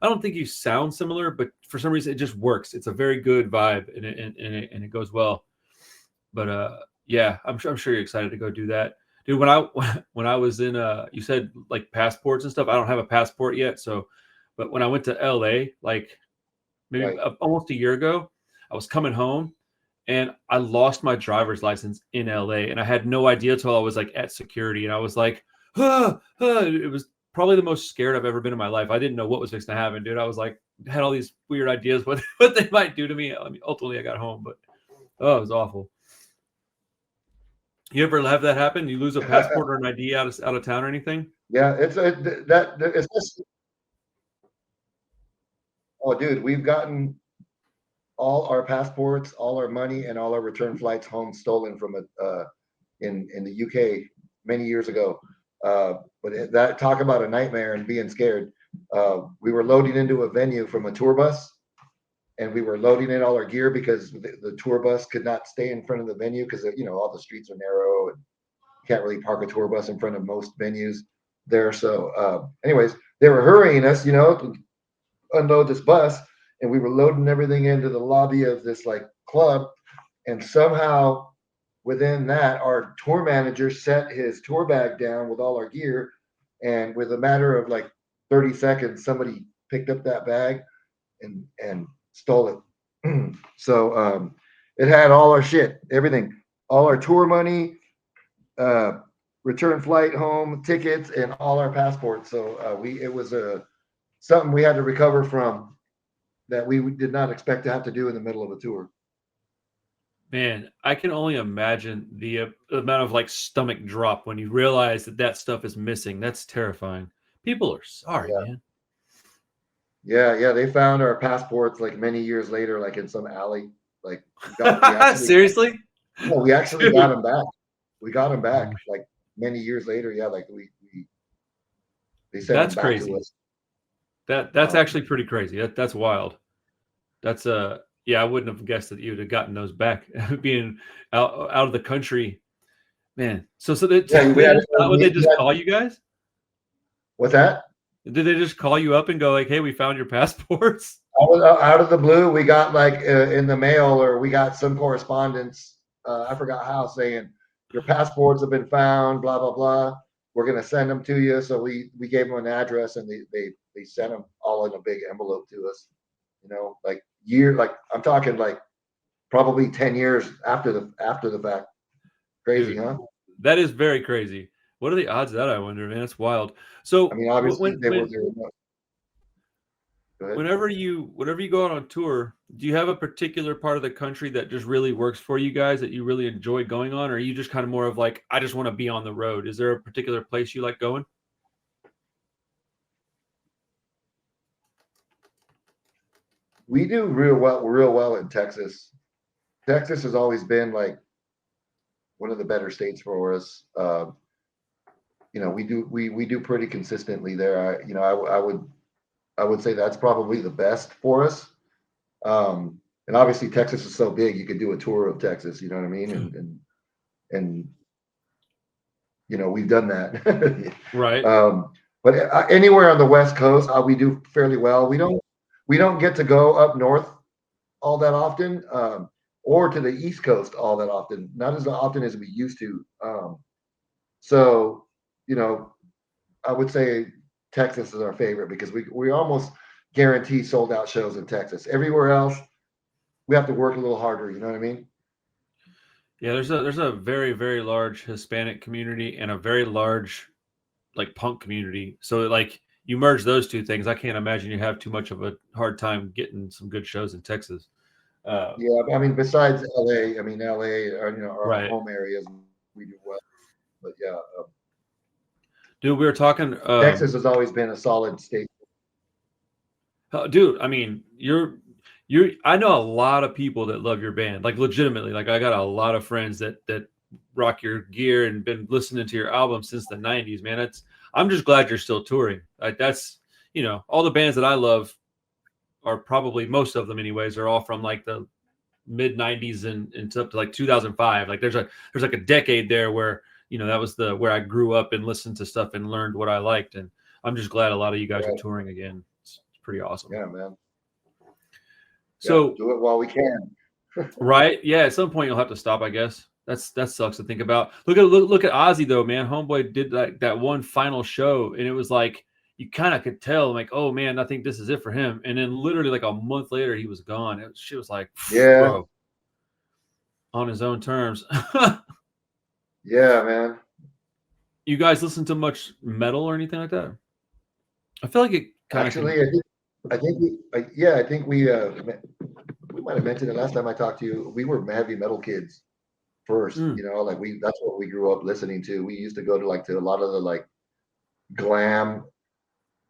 I don't think you sound similar, but for some reason it just works. It's a very good vibe, and it goes well. But yeah, I'm sure you're excited to go do that, dude. When I was in you said like passports and stuff. I don't have a passport yet, but when I went to LA, like maybe almost a year ago, I was coming home and I lost my driver's license in LA, and I had no idea until I was like at security, and I was like, it was probably the most scared I've ever been in my life. I didn't know what was fixing to happen, dude. I was like, had all these weird ideas what they might do to me. I mean, ultimately I got home, but it was awful. You ever have that happen? You lose a passport or an ID out of town or anything? Yeah, it's oh, dude, we've gotten all our passports, all our money, and all our return flights home stolen from in the UK many years ago. But that talk about a nightmare and being scared. We were loading into a venue from a tour bus, and we were loading in all our gear because the tour bus could not stay in front of the venue because all the streets are narrow and you can't really park a tour bus in front of most venues there. So, anyways, they were hurrying us, to unload this bus, and we were loading everything into the lobby of this like club, and somehow within that, our tour manager set his tour bag down with all our gear, and with a matter of like 30 seconds, somebody picked up that bag and stole it. So it had all our shit, everything, all our tour money, return flight home tickets, and all our passports. So it was something we had to recover from that we did not expect to have to do in the middle of a tour. Man, I can only imagine the amount of like stomach drop when you realize that stuff is missing. That's terrifying. People are sorry, man. Yeah. They found our passports like many years later, like in some alley. Like seriously? No, we actually got them back. We got them back like many years later. Yeah, like they sent that's them back crazy. To us. That's actually pretty crazy. That's wild. That's yeah, I wouldn't have guessed that you'd have gotten those back being out of the country, man. So they just call you guys? What's that? Did they just call you up and go like, "Hey, we found your passports"? Out of the blue, we got like in the mail, or we got some correspondence. I forgot how, saying your passports have been found. Blah blah blah. We're gonna send them to you. So we gave them an address, and they sent them all in a big envelope to us. Like I'm talking like probably 10 years after the fact. Crazy, dude, huh? That is very crazy. What are the odds of that? I wonder, man. That's wild. So I mean, obviously they were there. Whenever you go on tour, do you have a particular part of the country that just really works for you guys that you really enjoy going on, or are you just kind of more of like, I just want to be on the road? Is there a particular place you like going? We do real well in Texas. Texas has always been like one of the better states for us. We do pretty consistently there. I would say that's probably the best for us. And obviously Texas is so big, you could do a tour of Texas. You know what I mean? And we've done that. Right. But anywhere on the West Coast, we do fairly well. We don't get to go up north all that often, or to the East Coast all that often. Not as often as we used to. So, I would say Texas is our favorite because we almost guarantee sold out shows in Texas. Everywhere else, we have to work a little harder. You know what I mean? Yeah, there's a very, very large Hispanic community and a very large like punk community. So like you merge those two things, I can't imagine you have too much of a hard time getting some good shows in Texas. Yeah, I mean, besides LA, our right. home areas, we do well. But yeah, dude, we were talking. Texas has always been a solid state. Dude, I mean, I know a lot of people that love your band, like legitimately. Like I got a lot of friends that rock your gear and been listening to your album since the 90s, man. I'm just glad you're still touring. Like that's, all the bands that I love are probably, most of them anyways, are all from like the mid 90s and up to like 2005. Like there's like a decade there where, that was where I grew up and listened to stuff and learned what I liked. And I'm just glad a lot of you guys are Right. touring again. It's pretty awesome. Yeah, man. So yeah, do it while we can. right, yeah, at some point you'll have to stop, I guess. That sucks to think about. Look at Ozzy though, man. Homeboy did that one final show, and it was like you kind of could tell, like, oh man, I think this is it for him. And then literally like a month later, he was gone. She was like, Yeah, bro, on his own terms. yeah, man. You guys listen to much metal or anything like that? I feel like it kind of Actually, can. I think we might have mentioned it last time I talked to you. We were heavy metal kids first, Mm, like that's what we grew up listening to. We used to go to a lot of the like glam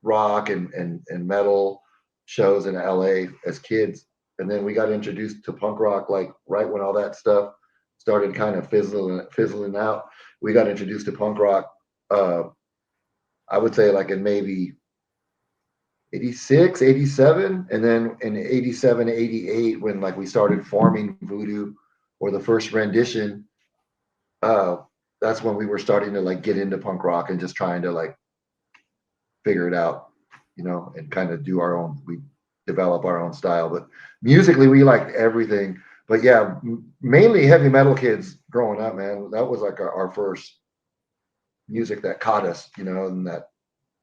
rock and metal shows in LA as kids. And then we got introduced to punk rock like right when all that stuff started kind of fizzling out. We got introduced to punk rock uh I would say like in maybe 86, 87, and then in 87, 88 when like we started forming Voodoo or the first rendition, uh that's when we were starting to like get into punk rock and just trying to like figure it out, and kind of do our own. We develop our own style, but musically we liked everything. But yeah, mainly heavy metal kids growing up, man. That was like our first music that caught us, and that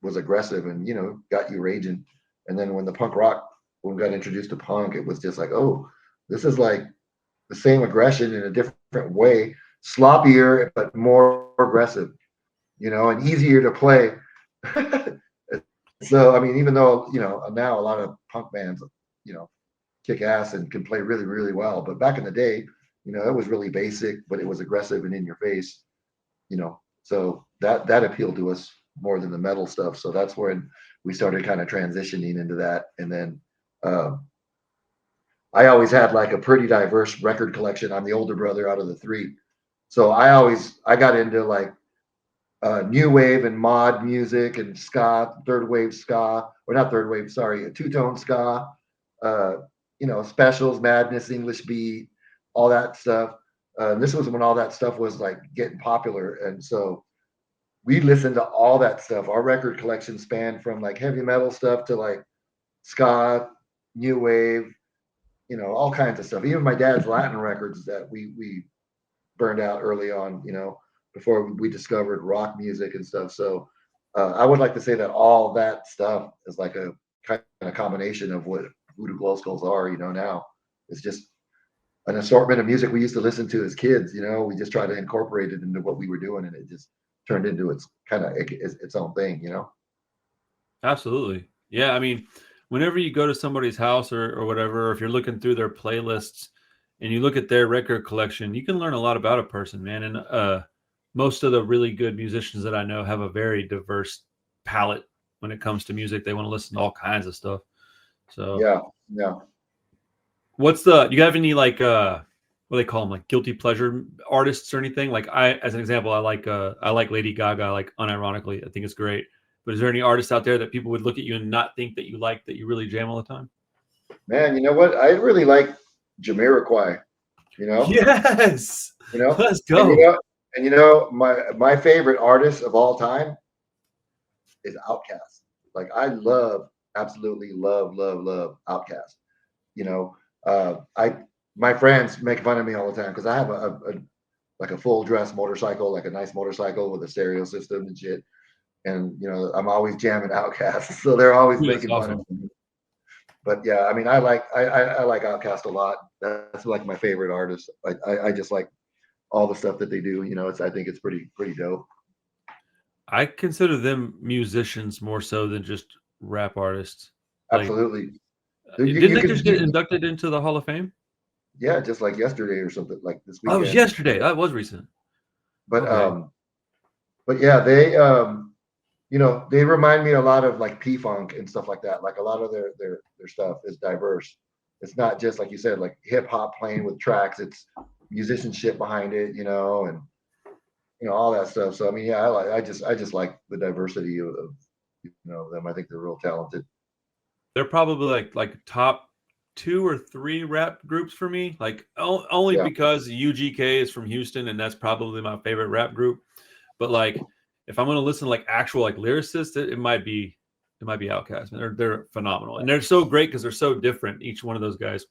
was aggressive and got you raging. And then when we got introduced to punk, it was just like, oh, this is like the same aggression in a different way, sloppier but more aggressive, and easier to play. So I mean, even though now a lot of punk bands, you know, kick ass and can play really really well, but back in the day, it was really basic, but it was aggressive and in your face. So that appealed to us more than the metal stuff. So that's when we started kind of transitioning into that, and then I always had like a pretty diverse record collection. I'm the older brother out of the three, so I got into like new wave and mod music and ska, third wave ska, or not third wave, sorry, a two-tone ska, uh, specials, madness, English beat, all that stuff. This was when all that stuff was like getting popular. And so we listened to all that stuff. Our record collection spanned from like heavy metal stuff to like ska, new wave, all kinds of stuff. Even my dad's Latin records that we burned out early on, before we discovered rock music and stuff. So I would like to say that all that stuff is like a kind of combination of what Voodoo Glow Skulls are, now. It's just an assortment of music we used to listen to as kids, we just try to incorporate it into what we were doing, and it just turned into its own thing. Absolutely. Yeah. I mean, whenever you go to somebody's house or whatever, or if you're looking through their playlists and you look at their record collection, you can learn a lot about a person, man. And most of the really good musicians that I know have a very diverse palette when it comes to music. They want to listen to all kinds of stuff. So Yeah, yeah. do you have any like what do they call them, like guilty pleasure artists or anything? Like as an example, I like Lady Gaga, like unironically. I think it's great. But is there any artists out there that people would look at you and not think that you like, that you really jam all the time? Man, you know what? I really like Jamiroquai, you know, Yes. you know, Let's and you go. know, my favorite artist of all time is Outkast. Like I absolutely love Outkast. You know, I my friends make fun of me all the time because I have like a full dress motorcycle, like a nice motorcycle with a stereo system and shit. And I'm always jamming Outkast, so they're always Dude, that's making fun of awesome. me. But yeah, I mean, I like Outkast a lot. That's like my favorite artist. I just like all the stuff that they do. I think it's pretty dope. I consider them musicians more so than just rap artists. Like, Absolutely. Dude, didn't they just get inducted into the Hall of Fame? yeah, just like yesterday or something, like this Oh, it was weekend. yesterday. That was recent. But Okay. but yeah, they remind me a lot of like P Funk and stuff like that. Like a lot of their stuff is diverse. it's not just like you said, like hip hop playing with tracks. It's musicianship behind it, you know, and all that stuff. So I mean, yeah, I just like the diversity of them. I think they're real talented. They're probably like top 2 or 3 rap groups for me. Like only because UGK is from Houston, and that's probably my favorite rap group. But like, if I'm going to listen to like actual like lyricists, it might be Outkast. They're phenomenal, and they're so great because they're so different. Each one of those guys,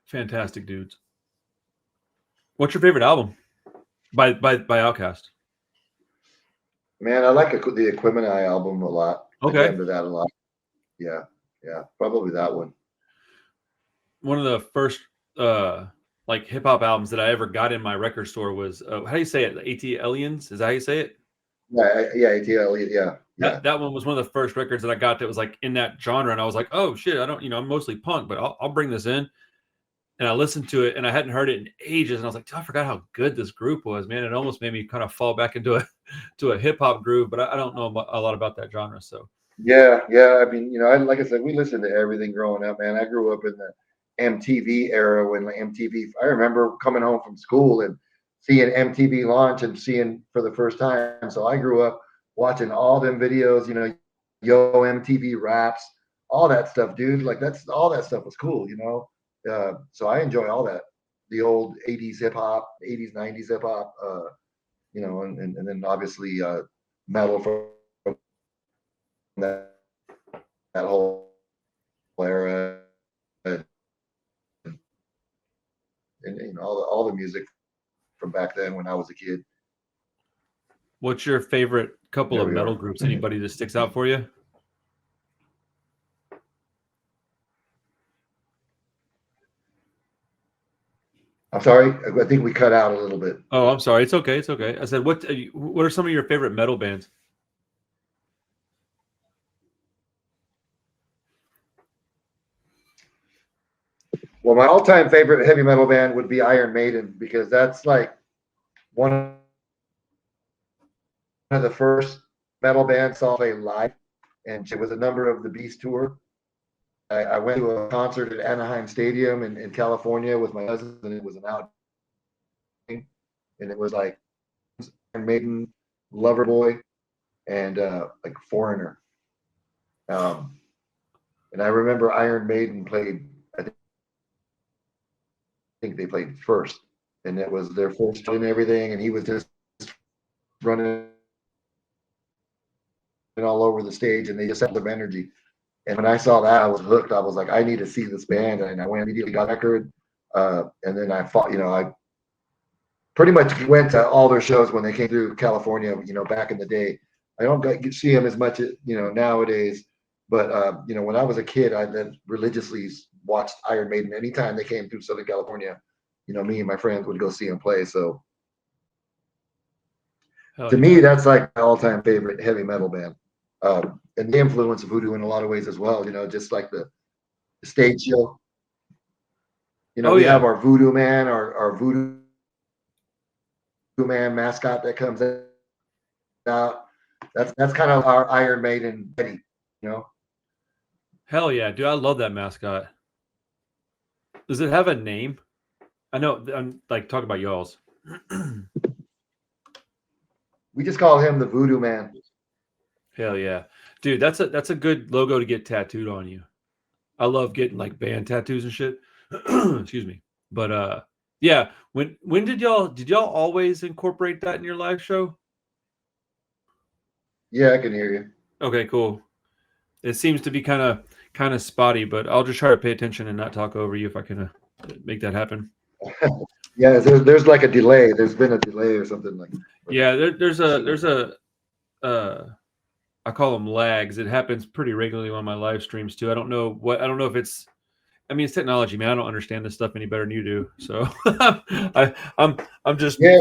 fantastic dudes. What's your favorite album by Outkast? Man, I like the Equimini album a lot. Okay. I jam to that a lot. Yeah, probably that one. One of the first like hip hop albums that I ever got in my record store was how do you say it? AT Aliens? Is that how you say it? Yeah, AT Aliens. Yeah. That one was one of the first records that I got that was like in that genre, and I was like, oh shit, I don't, I'm mostly punk, but I'll bring this in. And I listened to it, and I hadn't heard it in ages, and I was like, I forgot how good this group was, man. It almost made me kind of fall back into a hip hop groove, but I don't know a lot about that genre. So yeah. I mean, like I said, we listened to everything growing up, man. I grew up in the MTV era when MTV. I remember coming home from school and seeing MTV launch and seeing for the first time. So I grew up watching all them videos, Yo MTV Raps, all that stuff, dude. Like all that stuff was cool, so I enjoy all that, the old 80s hip hop, 80s, 90s hip hop, and then obviously metal from that whole era, and all the music from back then when I was a kid. What's your favorite couple of metal groups? Anybody that sticks out for you? I'm sorry, I think we cut out a little bit. Oh, I'm sorry. It's okay. It's okay. I said, what are some of your favorite metal bands? Well, my all-time favorite heavy metal band would be Iron Maiden, because that's like one of the first metal bands I saw play live, and it was a Number of the Beast tour. I went to a concert at Anaheim Stadium in California with my cousins, and it was an out, and it was like Iron Maiden, Loverboy, and like Foreigner. And I remember Iron Maiden played. I think they played first, and it was their first and everything, and he was just running all over the stage, and they just had the energy. And when I saw that, I was hooked. I was like, I need to see this band, and I went immediately, got a record, and then I pretty much went to all their shows when they came through California. Back in the day, I don't get to see them as much, nowadays. But when I was a kid, I then religiously watched Iron Maiden anytime they came through Southern California. Me and my friends would go see them play. So to me, that's like my all-time favorite heavy metal band. And the influence of Voodoo in a lot of ways as well. Just like the stage show. We have our Voodoo Man, our Voodoo Man mascot that comes out. That's kind of our Iron Maiden Betty, Hell yeah, dude! I love that mascot. Does it have a name? I know I'm like talking about y'all's. We just call him the Voodoo Man. Hell yeah, dude! That's a good logo to get tattooed on you. I love getting like band tattoos and shit. Excuse me, but yeah. When did y'all always incorporate that in your live show? Yeah, I can hear you. Okay, cool. It seems to be kind of spotty, but I'll just try to pay attention and not talk over you if I can make that happen. Yeah, there's like a delay. There's been a delay or something like that. Yeah, there's a I call them lags. It happens pretty regularly on my live streams too. I don't know if it's, I mean, it's technology, man. I don't understand this stuff any better than you do. So I'm just, yeah.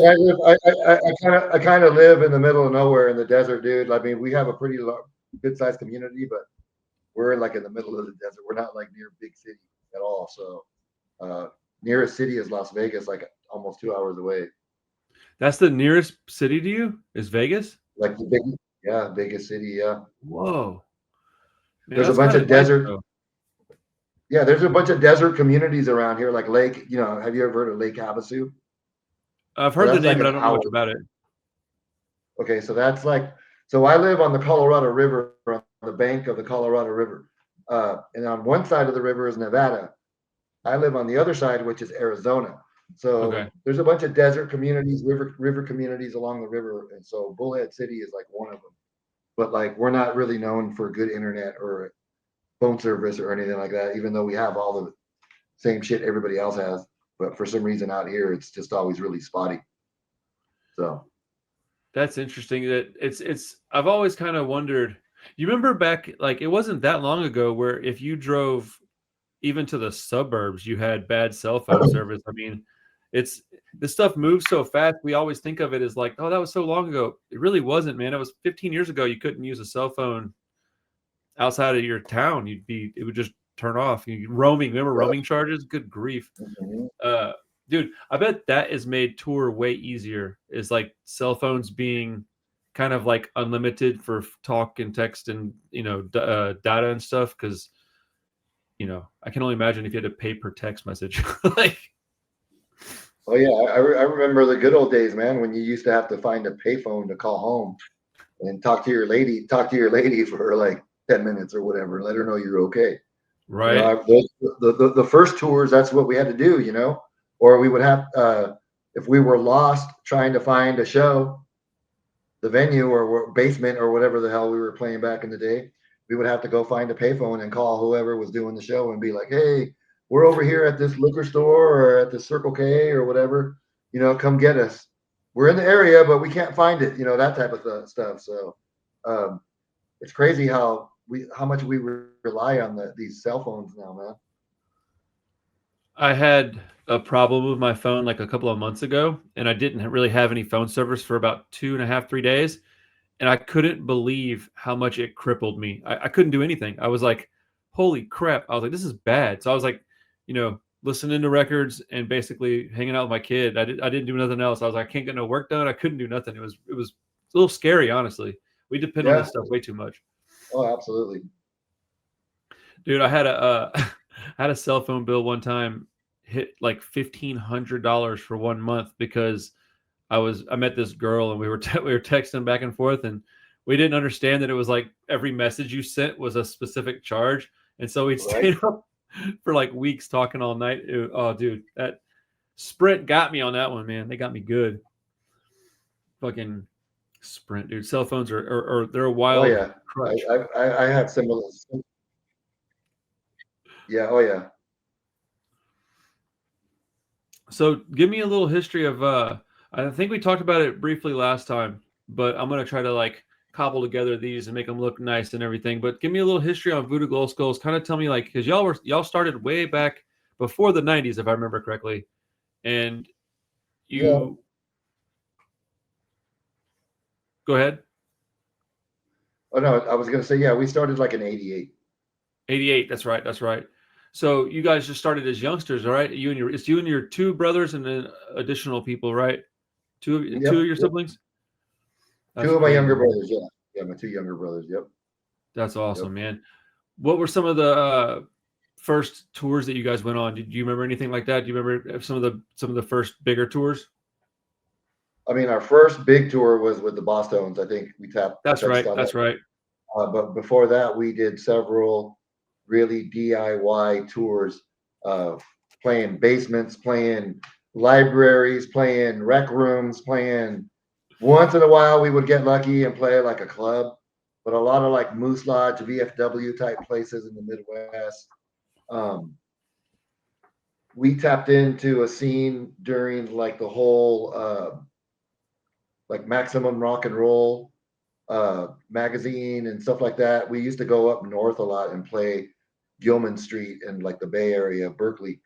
I kind of live in the middle of nowhere in the desert, dude. I mean, we have a pretty good sized community, but we're like in the middle of the desert. We're not like near big city at all. So nearest city is Las Vegas, like almost 2 hours away. That's the nearest city to you, is Vegas? Like the biggest city. Yeah. Whoa. Man, there's a bunch of desert. Yeah, there's a bunch of desert communities around here, like Lake. You know, have you ever heard of Lake Havasu? I've So heard the that's name, like but an I don't know hour. much about it. Okay, so that's like, so I live on the Colorado River, on the bank of the Colorado River, and on one side of the river is Nevada. I live on the other side, which is Arizona. Okay. So there's a bunch of desert communities, river communities along the river, and so Bullhead City is like one of them. But like, we're not really known for good internet or phone service or anything like that, even though we have all the same shit everybody else has. But for some reason out here, it's just always really spotty. So That's interesting. That it's. I've always kind of wondered. You remember back, like it wasn't that long ago, where if you drove even to the suburbs, you had bad cell phone service. I mean, it's this stuff moves so fast. We always think of it as like, oh, that was so long ago. It really wasn't, man. It was 15 years ago. You couldn't use a cell phone outside of your town. It would just turn off. Roaming, remember yeah. roaming charges? Good grief. Mhm. Uh, dude, I bet that has made tour way easier. Is like cell phones being kind of like unlimited for talk and text and data and stuff. Because I can only imagine if you had to pay per text message. Like, Oh yeah, I remember the good old days, man, when you used to have to find a payphone to call home and talk to your lady for like 10 minutes or whatever, and let her know you're okay. You know, right? the first tours, that's what we had to do, or we would have, if we were lost trying to find a show, the venue or basement or whatever the hell we were playing back in the day, we would have to go find a payphone and call whoever was doing the show and be like, hey, we're over here at this liquor store or at the Circle K or whatever, come get us. We're in the area, but we can't find it, that type of stuff. So um, it's crazy how much we rely on these cell phones now, man. I had a problem with my phone like a couple of months ago, and I didn't really have any phone service for about 2.5, 3 days. And I couldn't believe how much it crippled me. I couldn't do anything. I was like, holy crap. I was like, this is bad. So I was like, listening to records and basically hanging out with my kid. I didn't do nothing else. I was like, I can't get no work done. I couldn't do nothing. It was a little scary, honestly. We depend on this Yeah. stuff way too much. Oh, absolutely. Dude, I had a I had a cell phone bill one time hit like $1,500 for 1 month because I met this girl and we were texting back and forth, and we didn't understand that it was like every message you sent was a specific charge, and so we Right. stayed up for like weeks talking all night. Oh, dude, that Sprint got me on that one, man. They got me good. Fucking Sprint, dude. Cell phones are they're a Oh wild yeah. I crutch. I have similar. Yeah. Oh yeah. So give me a little history of I think we talked about it briefly last time, but I'm gonna try to like cobble together these and make them look nice and everything. But give me a little history on Voodoo Glow Skulls. Kind of tell me like because y'all started way back before the '90s, if I remember correctly, and Yeah. you go ahead. Oh no, I was gonna say, yeah, we started like in '88. '88. That's right. That's right. So you guys just started as youngsters, all right? It's you and your two brothers and then additional people, right? Two Yep. of your Yep. siblings. That's Two of my crazy, younger man. brothers. Yeah. Yeah, my two younger brothers. Yep. That's Yep. awesome, man. What were some of the first tours that you guys went on? Do you remember anything like that? Do you remember some of the first bigger tours? I mean, our first big tour was with the Bosstones. I think we That's touched right. on that. That's right. But before that, we did several really DIY tours, uh, playing basements, playing libraries, playing rec rooms, playing. Once in a while, we would get lucky and play like a club, but a lot of like Moose Lodge, VFW type places in the Midwest. Um, we tapped into a scene during like the whole like Maximum Rock and Roll magazine and stuff like that. We used to go up north a lot and play Gilman Street and like the Bay Area, Berkeley.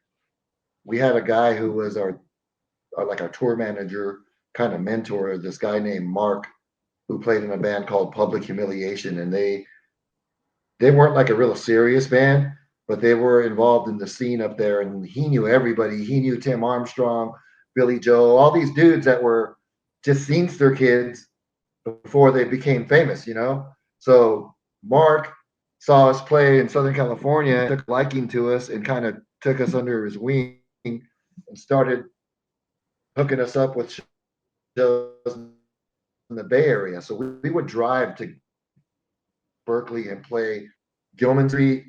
We had a guy who was our tour manager, kind of mentor. This guy named Mark, who played in a band called Public Humiliation, and they weren't like a real serious band, but they were involved in the scene up there, and he knew everybody. He knew Tim Armstrong, Billy Joe, all these dudes that were just scenester kids before they became famous. So Mark saw us play in Southern California, took a liking to us, and kind of took us under his wing and started hooking us up with shows in the Bay Area. So we would drive to Berkeley and play Gilman Street,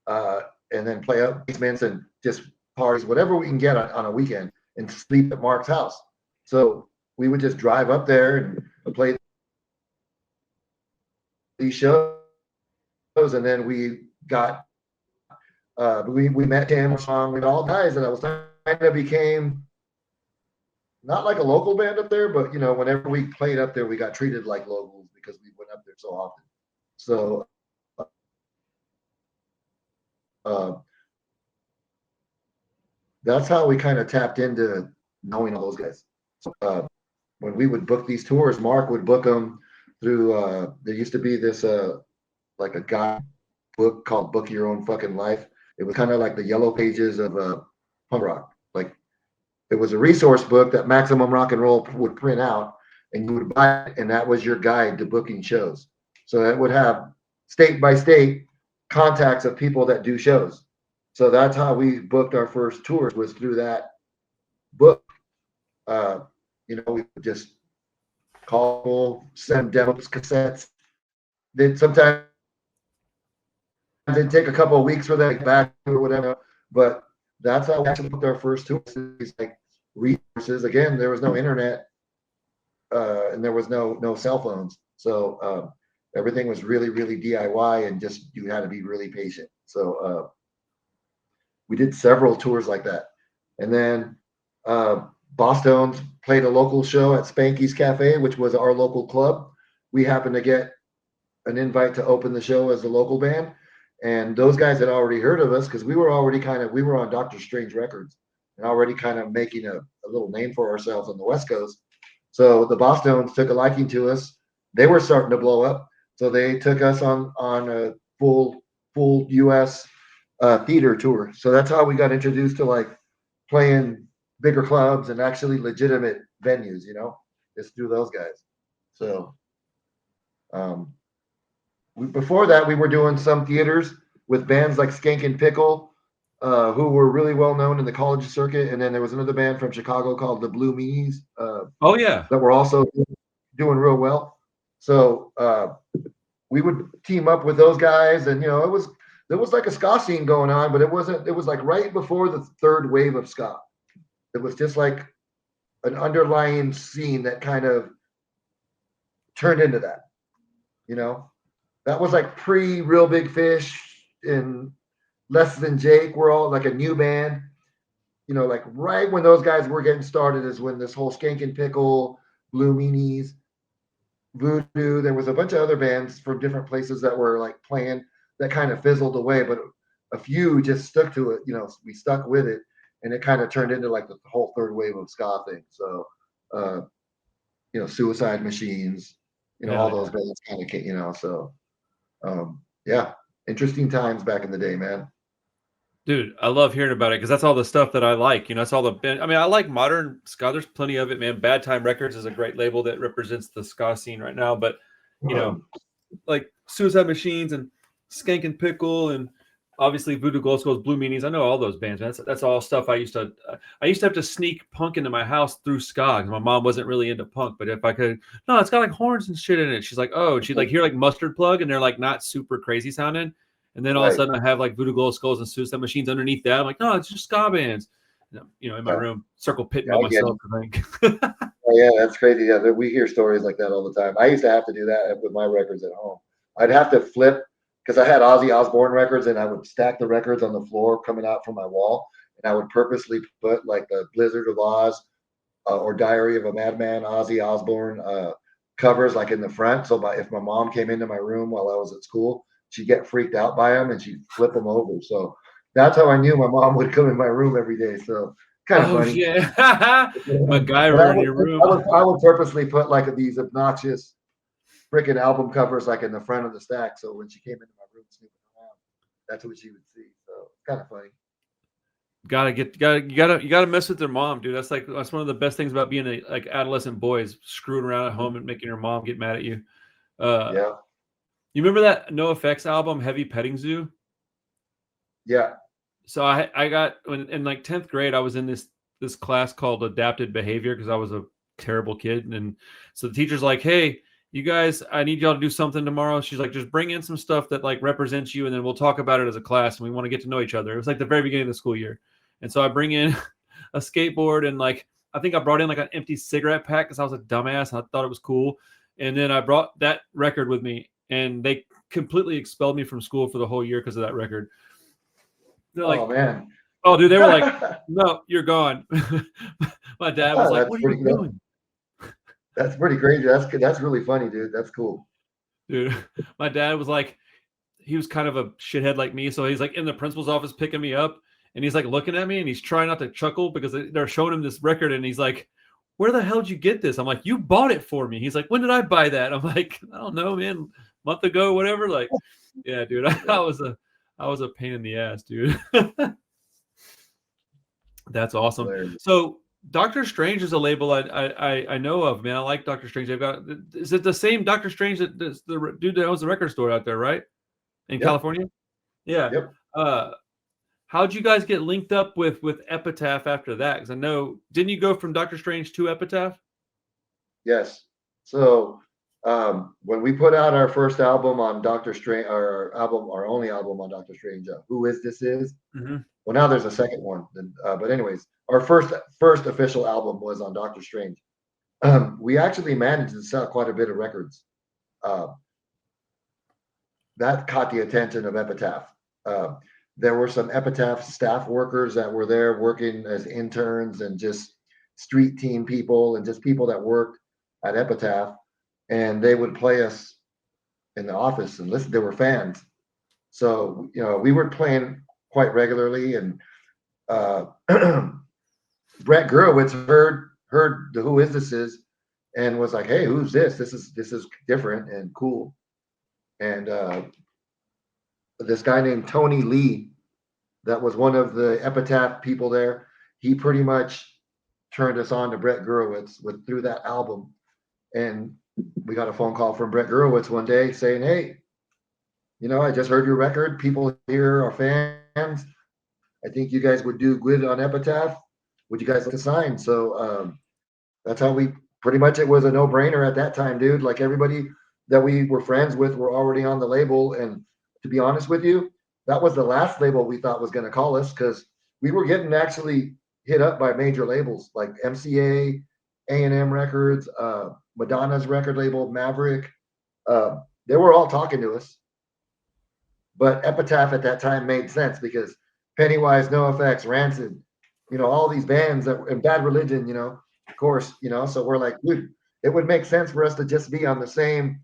and then play up basements and just parties, whatever we can get on a weekend, and sleep at Mark's house. So we would just drive up there and play these shows, and then we got we met Tam Song with all guys, and I was kind of became not like a local band up there, but whenever we played up there, we got treated like locals because we went up there so often. So that's how we kind of tapped into knowing all those guys. So, when we would book these tours, Mark would book them through. There used to be this like a guide book called "Book Your Own Fucking Life." It was kind of like the yellow pages of punk rock. Like it was a resource book that Maximum Rock and Roll would print out, and you would buy it, and that was your guide to booking shows. So it would have state by state contacts of people that do shows. So that's how we booked our first tours, was through that book. We would just call, send demos, cassettes. Then sometimes it'd take a couple of weeks for them back or whatever. But that's how we actually booked our first tours. Like resources. Again, there was no internet, and there was no cell phones. So everything was really, really DIY, and just you had to be really patient. So we did several tours like that. And then Boston's played a local show at Spanky's Cafe, which was our local club. We happened to get an invite to open the show as a local band. And those guys had already heard of us because we were on Dr. Strange Records and already kind of making a little name for ourselves on the West Coast. So the Boston's took a liking to us. They were starting to blow up. So they took us on a full US theater tour. So that's how we got introduced to like playing bigger clubs and actually legitimate venues, just through those guys. So before that, we were doing some theaters with bands like Skank and Pickle, who were really well known in the college circuit. And then there was another band from Chicago called the Blue Meanies. Oh yeah, that were also doing real well. So we would team up with those guys, and there was like a ska scene going on, but it wasn't. It was like right before the third wave of ska. It was just like an underlying scene that kind of turned into that. That was like pre Real Big Fish and Less Than Jake. We're all like a new band. Like right when those guys were getting started is when this whole Skank and Pickle, Blue Meanies, Voodoo. There was a bunch of other bands from different places that were like playing that kind of fizzled away, but a few just stuck to it. We stuck with it, and it kind of turned into like the whole third wave of ska thing. So, Suicide Machines, all those bands kind of came, So, yeah, interesting times back in the day, man. Dude, I love hearing about it because that's all the stuff that I like. That's all the. I mean, I like modern ska. There's plenty of it, man. Bad Time Records is a great label that represents the ska scene right now. But like Suicide Machines and Skank and Pickle and obviously Voodoo Glow Skulls, Blue Meanies. I know all those bands, man. That's all stuff I used to have to sneak punk into my house through ska. My mom wasn't really into punk, but if I could, no, it's got like horns and shit in it. She's like, oh, and she'd like hear like Mustard Plug, and they're like not super crazy sounding. And then all of a sudden I have like Voodoo Glow Skulls and Suicide Machines underneath that. I'm like, no, it's just ska bands. In my room, circle pitting by myself. I think. Oh, yeah, that's crazy. Yeah, we hear stories like that all the time. I used to have to do that with my records at home. I'd have to flip because I had Ozzy Osbourne records, and I would stack the records on the floor coming out from my wall, and I would purposely put like the Blizzard of Oz or Diary of a Madman, Ozzy Osbourne covers like in the front. So if my mom came into my room while I was at school, she'd get freaked out by them and she'd flip them over. So that's how I knew my mom would come in my room every day. So kind of funny. Yeah. MacGyver in your room. I would purposely put like these obnoxious freaking album covers like in the front of the stack. So when she came into my room snooping around, that's what she would see. So it's kind of funny. You gotta mess with their mom, dude. That's one of the best things about being like adolescent boys, screwing around at home and making your mom get mad at you. Yeah. You remember that No Effects album, Heavy Petting Zoo? Yeah. So I got in like 10th grade, I was in this class called adapted behavior because I was a terrible kid. And so the teacher's like, hey, you guys, I need y'all to do something tomorrow. She's like, just bring in some stuff that like represents you, and then we'll talk about it as a class, and we want to get to know each other. It was like the very beginning of the school year. And so I bring in a skateboard, and like I think I brought in like an empty cigarette pack because I was a dumbass and I thought it was cool. And then I brought that record with me, and they completely expelled me from school for the whole year because of that record. They're like, Oh man. oh, dude, they were like, no, you're gone. My dad was like, That's what are you pretty. doing? That's pretty crazy. That's really funny, dude. That's cool. Dude, my dad was like, he was kind of a shithead like me. So he's like in the principal's office picking me up, and he's like looking at me, and he's trying not to chuckle because they're showing him this record, and he's like, where the hell did you get this? I'm like, you bought it for me. He's like, when did I buy that? I'm like, I don't know, man, a month ago, whatever. Like, yeah, dude, I was a pain in the ass, dude. That's awesome. Hilarious. So Doctor Strange is a label I know of, man. I like Doctor Strange. They've got, is it the same Doctor Strange that the dude that owns the record store out there, right? In California? Yeah. Yep. How'd you guys get linked up with Epitaph after that? Because I know, didn't you go from Doctor Strange to Epitaph? Yes. So when we put out our first album on Doctor Strange, our only album on Doctor Strange, Who Is This Is? Mm-hmm. Well, now there's a second one. But anyways, our first official album was on Doctor Strange. We actually managed to sell quite a bit of records. That caught the attention of Epitaph. There were some Epitaph staff workers that were there working as interns and just street team people and just people that worked at Epitaph, and they would play us in the office and listen. They were fans, so we were playing quite regularly. And Brett Gurewitz heard the Who Is This Is and was like, "Hey, who's this? This is different and cool." And this guy named Tony Lee, that was one of the Epitaph people there. He pretty much turned us on to Brett Gurewitz through that album. And we got a phone call from Brett Gurewitz one day saying, "Hey, I just heard your record. People here are fans. I think you guys would do good on Epitaph. Would you guys like to sign?" So that's how we pretty much, it was a no-brainer at that time, dude. Like everybody that we were friends with were already on the label. And to be honest with you, that was the last label we thought was going to call us, because we were getting actually hit up by major labels like MCA, A&M Records, Madonna's record label, Maverick. They were all talking to us. But Epitaph at that time made sense because Pennywise, NoFX, Rancid, all these bands and Bad Religion, of course, so we're like, dude, it would make sense for us to just be on the same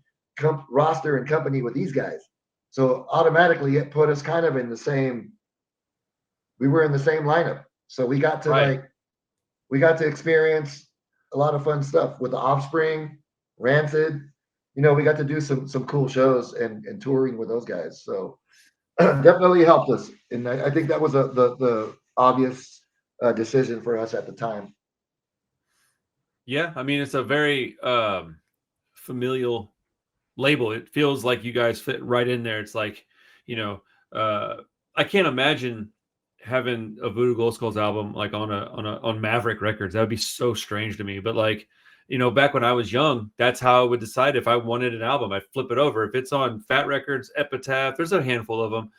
roster and company with these guys. So automatically it put us kind of in the same, we were in the same lineup. So we got to we got to experience a lot of fun stuff with the Offspring, Rancid. We got to do some cool shows and touring with those guys. So definitely helped us. And I think that was the obvious decision for us at the time. Yeah, I mean, it's a very familial label. It feels like you guys fit right in there. It's like, I can't imagine having a Voodoo Glow Skulls album like on Maverick Records. That would be so strange to me. But like, back when I was young, that's how I would decide if I wanted an album. I'd flip it over. If it's on Fat Records, Epitaph, there's a handful of them.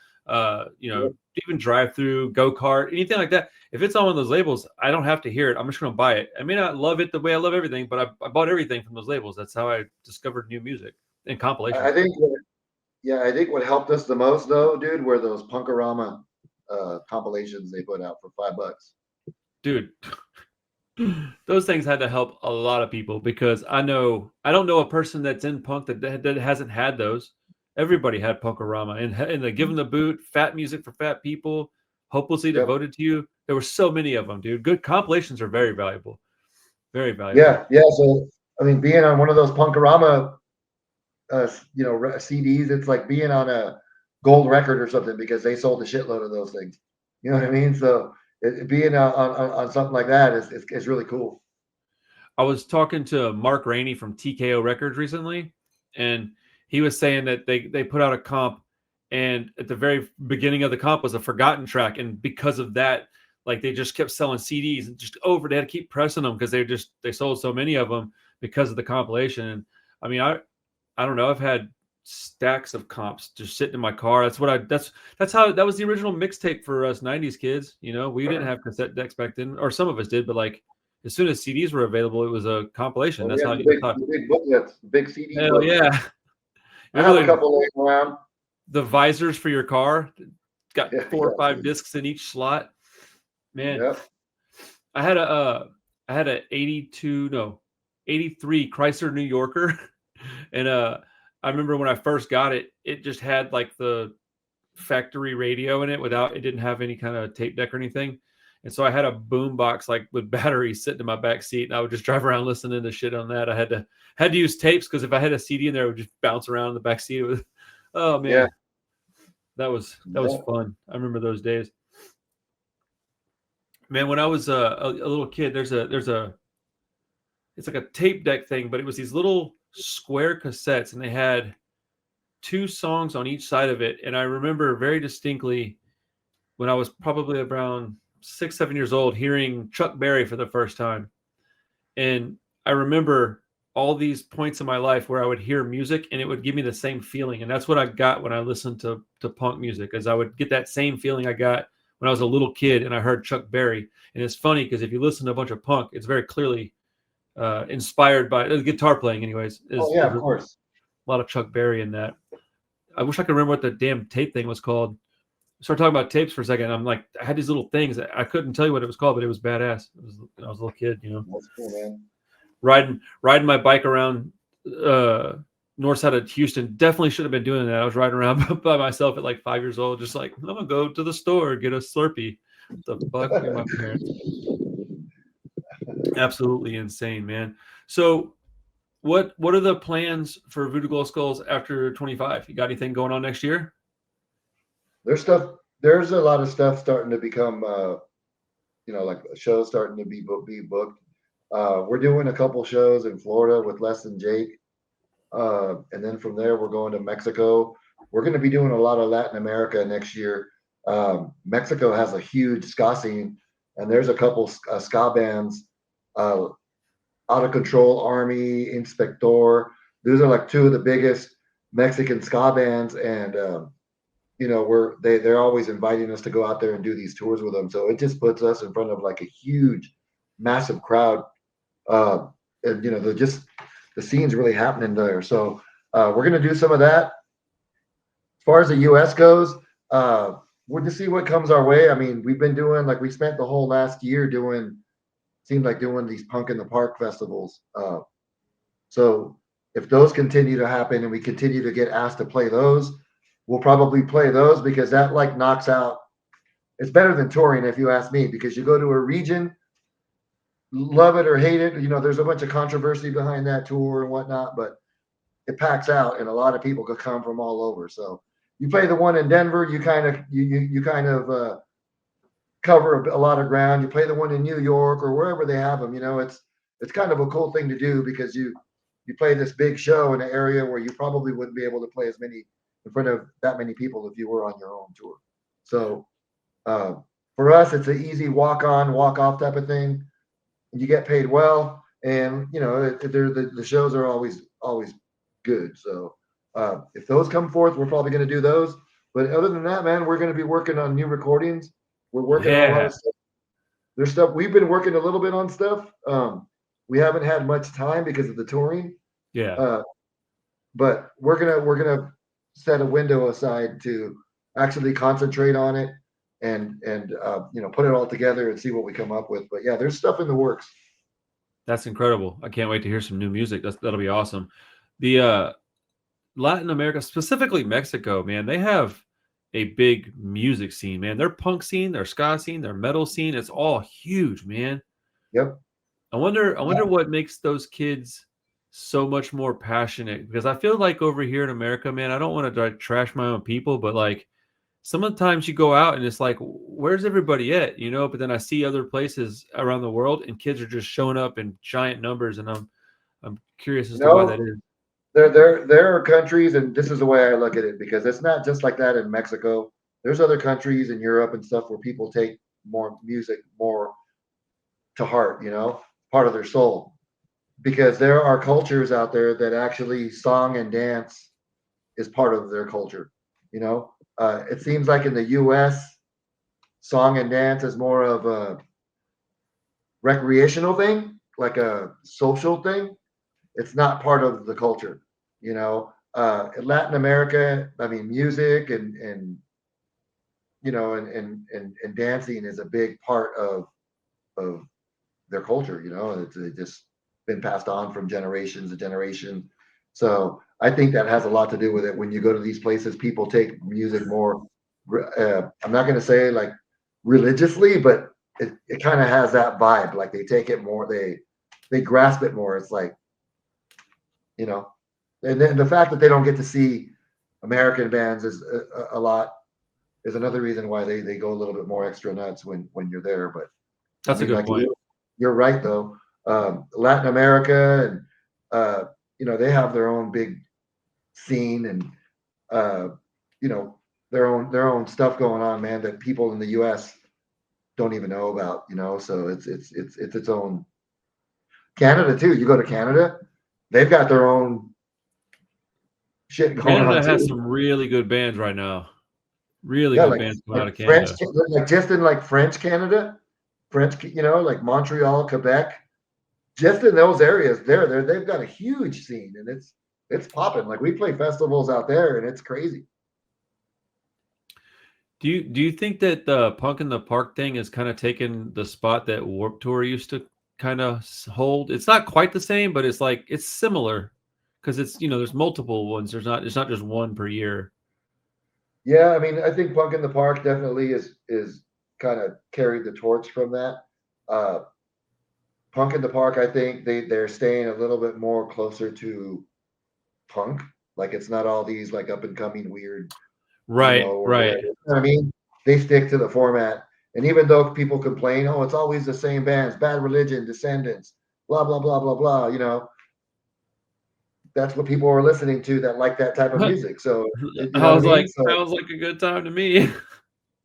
Even Drive Through, Go Kart, anything like that. If it's on one of those labels, I don't have to hear it. I'm just going to buy it. I may not love it the way I love everything, but I bought everything from those labels. That's how I discovered new music and compilations. I think what helped us the most though, dude, were those Punkorama compilations they put out for $5. Dude, those things had to help a lot of people, because I don't know a person that's in punk that hasn't had those. Everybody had Punkorama, and the Give 'Em the Boot, Fat Music for Fat People, Hopelessly Devoted to You. There were so many of them, dude. Good compilations are very valuable. Very valuable. Yeah. So I mean, being on one of those Punkorama CDs, it's like being on a gold record or something, because they sold a shitload of those things. You know what I mean? So being on something like that is really cool. I was talking to Mark Rainey from TKO Records recently, and he was saying that they put out a comp, and at the very beginning of the comp was a forgotten track, and because of that, like they just kept selling CDs and just over. They had to keep pressing them because they sold so many of them because of the compilation. And I mean, I don't know. I've had stacks of comps just sitting in my car. That's how that was the original mixtape for us '90s kids. You know, we didn't have cassette decks back then, or some of us did, but like as soon as CDs were available, it was a compilation. Oh, That's yeah, how the big booklets, the big CD hell books. yeah. I have a Remember couple laying around. the visors for your car? Got Yeah, 4 or 5 exactly. discs in each slot. Man, Yep. I had a 83 Chrysler New Yorker. And I remember when I first got it, it just had like the factory radio in it it didn't have any kind of tape deck or anything. And so I had a boom box like with batteries sitting in my back seat, and I would just drive around listening to shit on that. I had to use tapes because if I had a CD in there, it would just bounce around in the back seat. It was, oh man, Yeah. that was fun. I remember those days. Man, when I was a little kid, there's a it's like a tape deck thing, but it was these little square cassettes, and they had 2 songs on each side of it. And I remember very distinctly when I was probably around 6, 7 years old, hearing Chuck Berry for the first time. And I remember all these points in my life where I would hear music and it would give me the same feeling. And that's what I got when I listened to punk music, as I would get that same feeling I got when I was a little kid and I heard Chuck Berry. And it's funny because if you listen to a bunch of punk, it's very clearly inspired by the guitar playing anyways. Of course. A lot of Chuck Berry in that. I wish I could remember what the damn tape thing was called. Start talking about tapes for a second. I'm like, I had these little things. I couldn't tell you what it was called, but it was badass. I was a little kid, you know. That's cool, man. Riding my bike around north side of Houston. Definitely should have been doing that. I was riding around by myself at like 5 years old, just like, I'm gonna go to the store, get a Slurpee. What the fuck? Get my parents. Absolutely insane, man. So what are the plans for Voodoo Glow Skulls after 25? You got anything going on next year? There's a lot of stuff starting to become like shows starting to be booked. We're doing a couple shows in Florida with Les and Jake, and then from there we're going to Mexico. We're going to be doing a lot of Latin America next year. Mexico has a huge ska scene, and there's a couple ska bands, Out of Control Army, Inspector. Those are like 2 of the biggest Mexican ska bands, and they're always inviting us to go out there and do these tours with them. So it just puts us in front of like a huge, massive crowd. And the scene's really happening there. So we're gonna do some of that. As far as the US goes, we'll just see what comes our way. I mean, we've been doing, like, we spent the whole last year doing these Punk in the Park festivals. So if those continue to happen and we continue to get asked to play those, we'll probably play those, because that like knocks out. It's better than touring, if you ask me, because you go to a region, love it or hate it. There's a bunch of controversy behind that tour and whatnot, but it packs out, and a lot of people could come from all over. So you play the one in Denver, you kind of cover a lot of ground. You play the one in New York or wherever they have them. It's kind of a cool thing to do, because you play this big show in an area where you probably wouldn't be able to play as many in front of that many people if you were on your own tour. So for us, it's an easy walk on, walk off type of thing. You get paid well, and the shows are always good. So if those come forth, we're probably going to do those. But other than that, man, we're going to be working on new recordings. We're working on a lot of stuff. There's stuff we've been working a little bit on stuff. We haven't had much time because of the touring. Yeah. But we're gonna set a window aside to actually concentrate on it and put it all together and see what we come up with. But yeah, there's stuff in the works. That's incredible. I can't wait to hear some new music. That'll be awesome. The Latin America, specifically Mexico, man, they have a big music scene, man. Their punk scene, their ska scene, their metal scene, it's all huge, man. Yep. I wonder what makes those kids so much more passionate, because I feel like over here in America, man, I don't want to trash my own people, but like some of the times you go out and it's like, where's everybody at? But then I see other places around the world and kids are just showing up in giant numbers, and I'm curious as to why that is. there are countries, and this is the way I look at it, because it's not just like that in Mexico. There's other countries in Europe and stuff where people take more music more to heart, part of their soul. Because there are cultures out there that actually song and dance is part of their culture. It seems like in the U.S., song and dance is more of a recreational thing, like a social thing. It's not part of the culture. In Latin America, I mean, music and dancing is a big part of their culture. It's just been passed on from generations to generation. So I think that has a lot to do with it. When you go to these places, people take music more. I'm not going to say like religiously, but it kind of has that vibe. Like they take it more. They grasp it more. It's like, you know, and then the fact that they don't get to see American bands is a lot is another reason why they go a little bit more extra nuts when you're there. But I That's a mean, good like point. you're right though. Latin America and they have their own big scene and uh, their own stuff going on, man, that people in the U.S. don't even know about. So it's its own. Canada too. You go to Canada, they've got their own shit going on Canada has too. some really good bands right now. Really Yeah, good like bands coming like out of French, Canada. like just in like French Canada, French, like Montreal, Quebec, just in those areas, they've got a huge scene, and it's popping. Like we play festivals out there, and it's crazy. Do you think that the Punk in the Park thing has kind of taken the spot that Warped Tour used to kind of hold? It's not quite the same, but it's similar because there's multiple ones. It's not just one per year. Yeah, I mean, I think Punk in the Park definitely is kind of carried the torch from that. Uh, Punk in the Park, I think they're staying a little bit more closer to punk. Like it's not all these like up and coming weird emo Right, or right. whatever. You know what I mean? They stick to the format. And even though people complain, oh, it's always the same bands, Bad Religion, Descendants, blah, blah, blah, blah, blah, that's what people are listening to that like that type of music. So, you know what I Sounds mean? like So, sounds like a good time to me.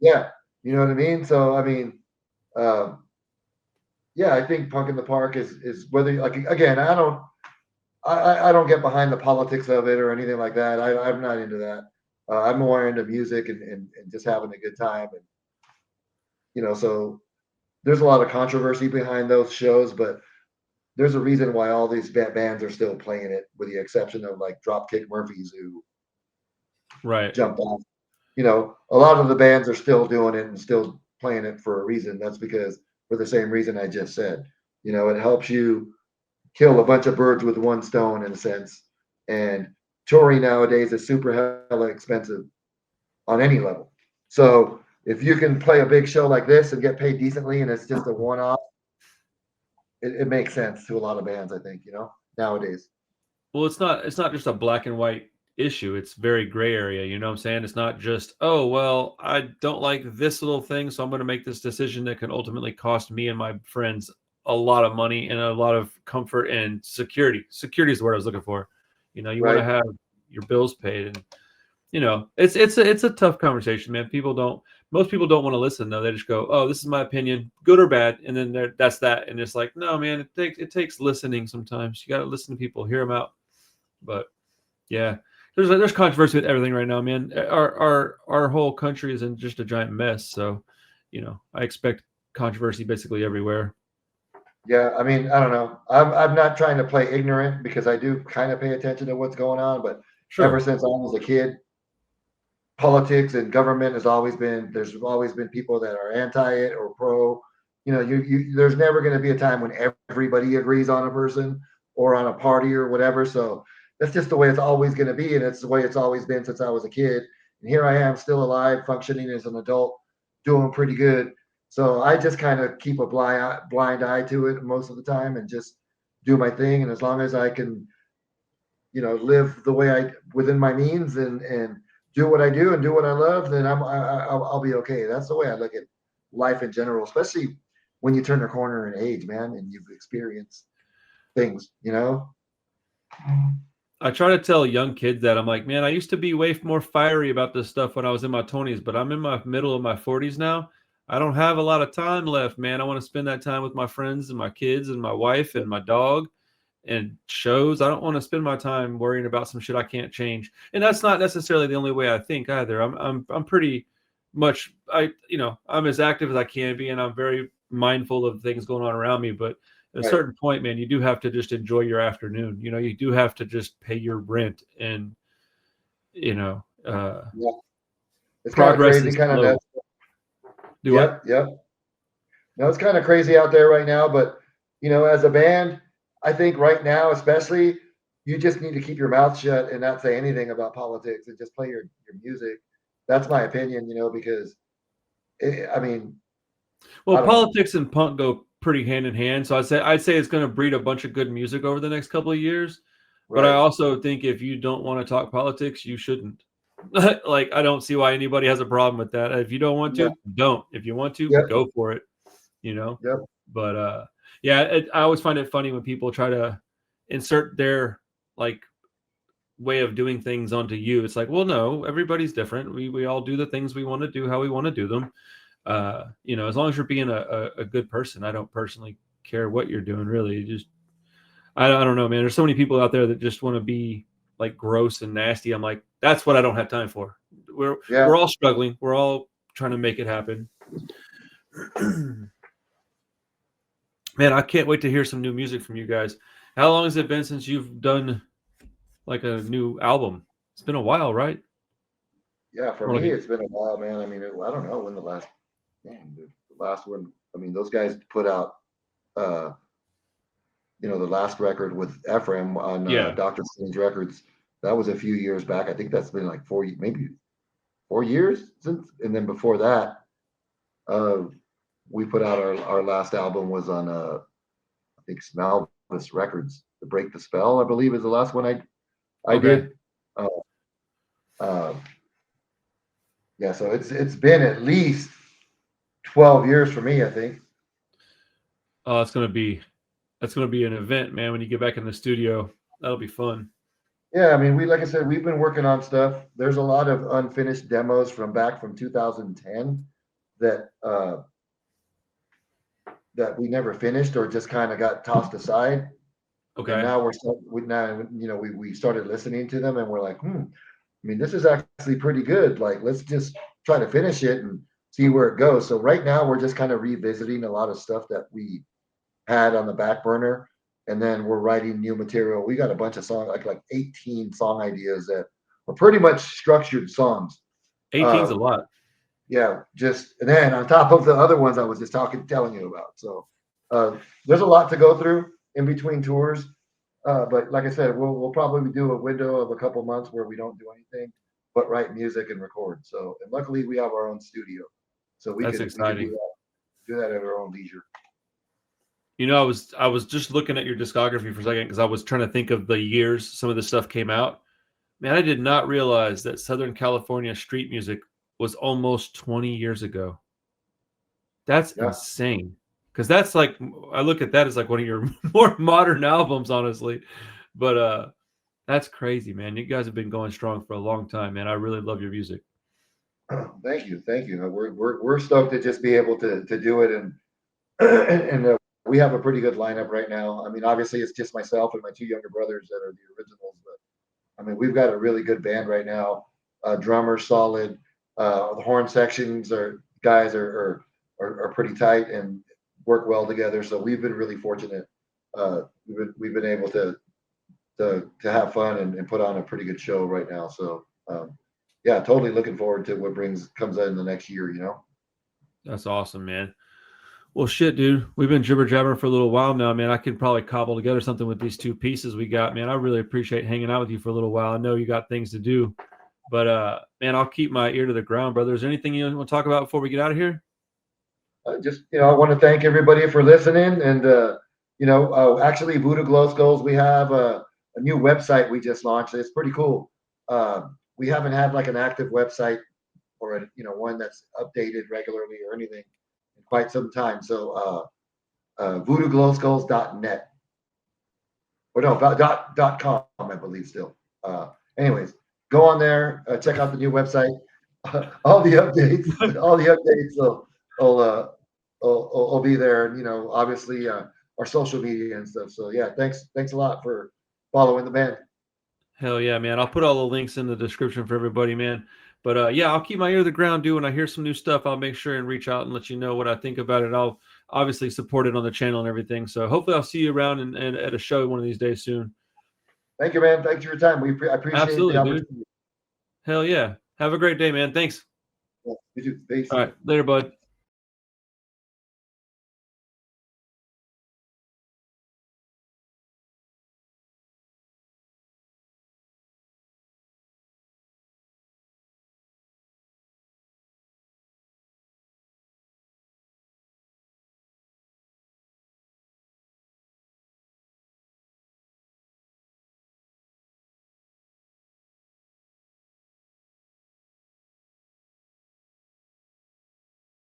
yeah, you know what I mean? So, I mean, um, yeah, I think Punk in the Park is whether like again, I don't get behind the politics of it or anything like that. I'm not into that. I'm more into music and just having a good time. And, so there's a lot of controversy behind those shows, but there's a reason why all these bands are still playing it, with the exception of like Dropkick Murphys who Right. jumped off. A lot of the bands are still doing it and still playing it for a reason. That's because for the same reason I just said. It helps you kill a bunch of birds with one stone in a sense. And touring nowadays is super hella expensive on any level. So if you can play a big show like this and get paid decently and it's just a one off, it makes sense to a lot of bands, I think, nowadays. Well, it's not just a black and white issue. It's very gray area. You know what I'm saying? It's not just, oh, well, I don't like this little thing, so I'm going to make this decision that can ultimately cost me and my friends a lot of money and a lot of comfort and security. Security is the word I was looking for. You want to Right. have your bills paid, and it's a tough conversation, man. Most people don't want to listen though. They just go, "Oh, this is my opinion, good or bad," and then that's that. And it's like, no, man, it takes listening sometimes. You got to listen to people, hear them out. But yeah, there's controversy with everything right now, man. Our whole country is in just a giant mess. So, I expect controversy basically everywhere. Yeah, I mean, I don't know. I'm not trying to play ignorant because I do kind of pay attention to what's going on, but ever Sure. since I was a kid, politics and government there's always been people that are anti it or pro. There's never going to be a time when everybody agrees on a person or on a party or whatever. So that's just the way it's always going to be, and it's the way it's always been since I was a kid. And here I am, still alive, functioning as an adult, doing pretty good. So I just kind of keep a blind eye to it most of the time and just do my thing. And as long as I can, live the way I within my means and do what I do and do what I love, then I'll be okay. That's the way I look at life in general, especially when you turn the corner in age, man, and you've experienced things. I try to tell young kids that I'm like, man, I used to be way more fiery about this stuff when I was in my 20s, but I'm in my middle of my 40s now. I don't have a lot of time left, man. I want to spend that time with my friends and my kids and my wife and my dog and shows. I don't want to spend my time worrying about some shit I can't change. And that's not necessarily the only way I think either. I'm pretty much I'm as active as I can be, and I'm very mindful of things going on around me, but at a Right. certain point, man, you do have to just enjoy your afternoon. You do have to just pay your rent, and Yeah. It's kind of progress crazy, is kind of slow. nuts. Do what? Yep, yep. No, it's kind of crazy out there right now, but as a band, I think right now, especially, you just need to keep your mouth shut and not say anything about politics and just play your music. That's my opinion, because I mean, Well, I don't know. politics and punk go pretty hand in hand. So I'd say it's going to breed a bunch of good music over the next couple of years. But I Right. also think if you don't want to talk politics, you shouldn't. Like, I don't see why anybody has a problem with that. If you don't want Yeah. to, don't. If you want to, Yep. go for it. You know. Yep. But yeah, I always find it funny when people try to insert their like way of doing things onto you. It's like, well, no, everybody's different. We all do the things we want to do how we want to do them. As long as you're being a good person, I don't personally care what you're doing, really. Just I don't know, man. There's so many people out there that just want to be like gross and nasty. I'm like, that's what I don't have time for. We're Yeah. we're all struggling. We're all trying to make it happen. Man, I can't wait to hear some new music from you guys. How long has it been since you've done like a new album? It's been a while, right? Yeah. For Or me, like it's been a while, man. I mean, I don't know when the last one. I mean, those guys put out, uh, the last record with Ephraim on yeah. Doctor Strange Records. That was a few years back. I think that's been like maybe 4 years since. And then before that, uh, we put out our last album was on I think Smalvis Records. The Break the Spell, I believe, is the last one I Okay. did. Uh, uh, yeah, so it's been at least 12 years for me, I think. Oh, that's gonna be an event, man. When you get back in the studio, that'll be fun. Yeah, I mean, like I said, we've been working on stuff. There's a lot of unfinished demos from 2010 that that we never finished or just kind of got tossed aside. And Okay. now we started listening to them and we're like, I mean, this is actually pretty good. Like, let's just try to finish it and see where it goes. So right now we're just kind of revisiting a lot of stuff that we had on the back burner, and then we're writing new material. We got a bunch of songs, like 18 song ideas that are pretty much structured songs. 18's a Uh, lot. yeah, just and then on top of the other ones I was just telling you about. So there's a lot to go through in between tours. But like I said, we'll probably do a window of a couple months where we don't do anything but write music and record. So and luckily we have our own studio, so That's we can exciting. do that at our own leisure. I was just looking at your discography for a second because I was trying to think of the years some of the stuff came out. Man, I did not realize that Southern California street music was almost 20 years ago. That's Yeah. insane. Because that's like I look at that as like one of your more modern albums, honestly. But that's crazy, man. You guys have been going strong for a long time, man. I really love your music. Thank you. We're stoked to just be able to do it, and and we have a pretty good lineup right now. I mean, obviously it's just myself and my two younger brothers that are the originals, but I mean we've got a really good band right now. Drummer solid. The horn sections are guys are pretty tight and work well together. So we've been really fortunate. We've been able to have fun and put on a pretty good show right now. So yeah, totally looking forward to what comes in the next year. That's awesome, man. Well, shit, dude. We've been jibber jabbering for a little while now, man. I could probably cobble together something with these two pieces we got, man. I really appreciate hanging out with you for a little while. I know you got things to do, but man, I'll keep my ear to the ground, brother. Is there anything you want to talk about before we get out of here? I want to thank everybody for listening. And actually, Voodoo Glow Skulls, we have a new website we just launched. It's pretty cool. We haven't had like an active website or one that's updated regularly or anything in quite some time. So voodooglowskulls.net. or no, .com, I believe still. Anyways, go on there, check out the new website, all the updates will be there, and obviously our social media and stuff. So yeah, thanks a lot for following the band. Hell yeah, man. I'll put all the links in the description for everybody, man. But yeah, I'll keep my ear to the ground, dude. When I hear some new stuff, I'll make sure and reach out and let you know what I think about it. I'll obviously support it on the channel and everything. So hopefully I'll see you around and at a show one of these days soon. Thank you, man. Thanks for your time. I appreciate Absolutely, the dude. opportunity. Hell yeah. Have a great day, man. Thanks. Yeah, you too. Peace. All right. Later, bud.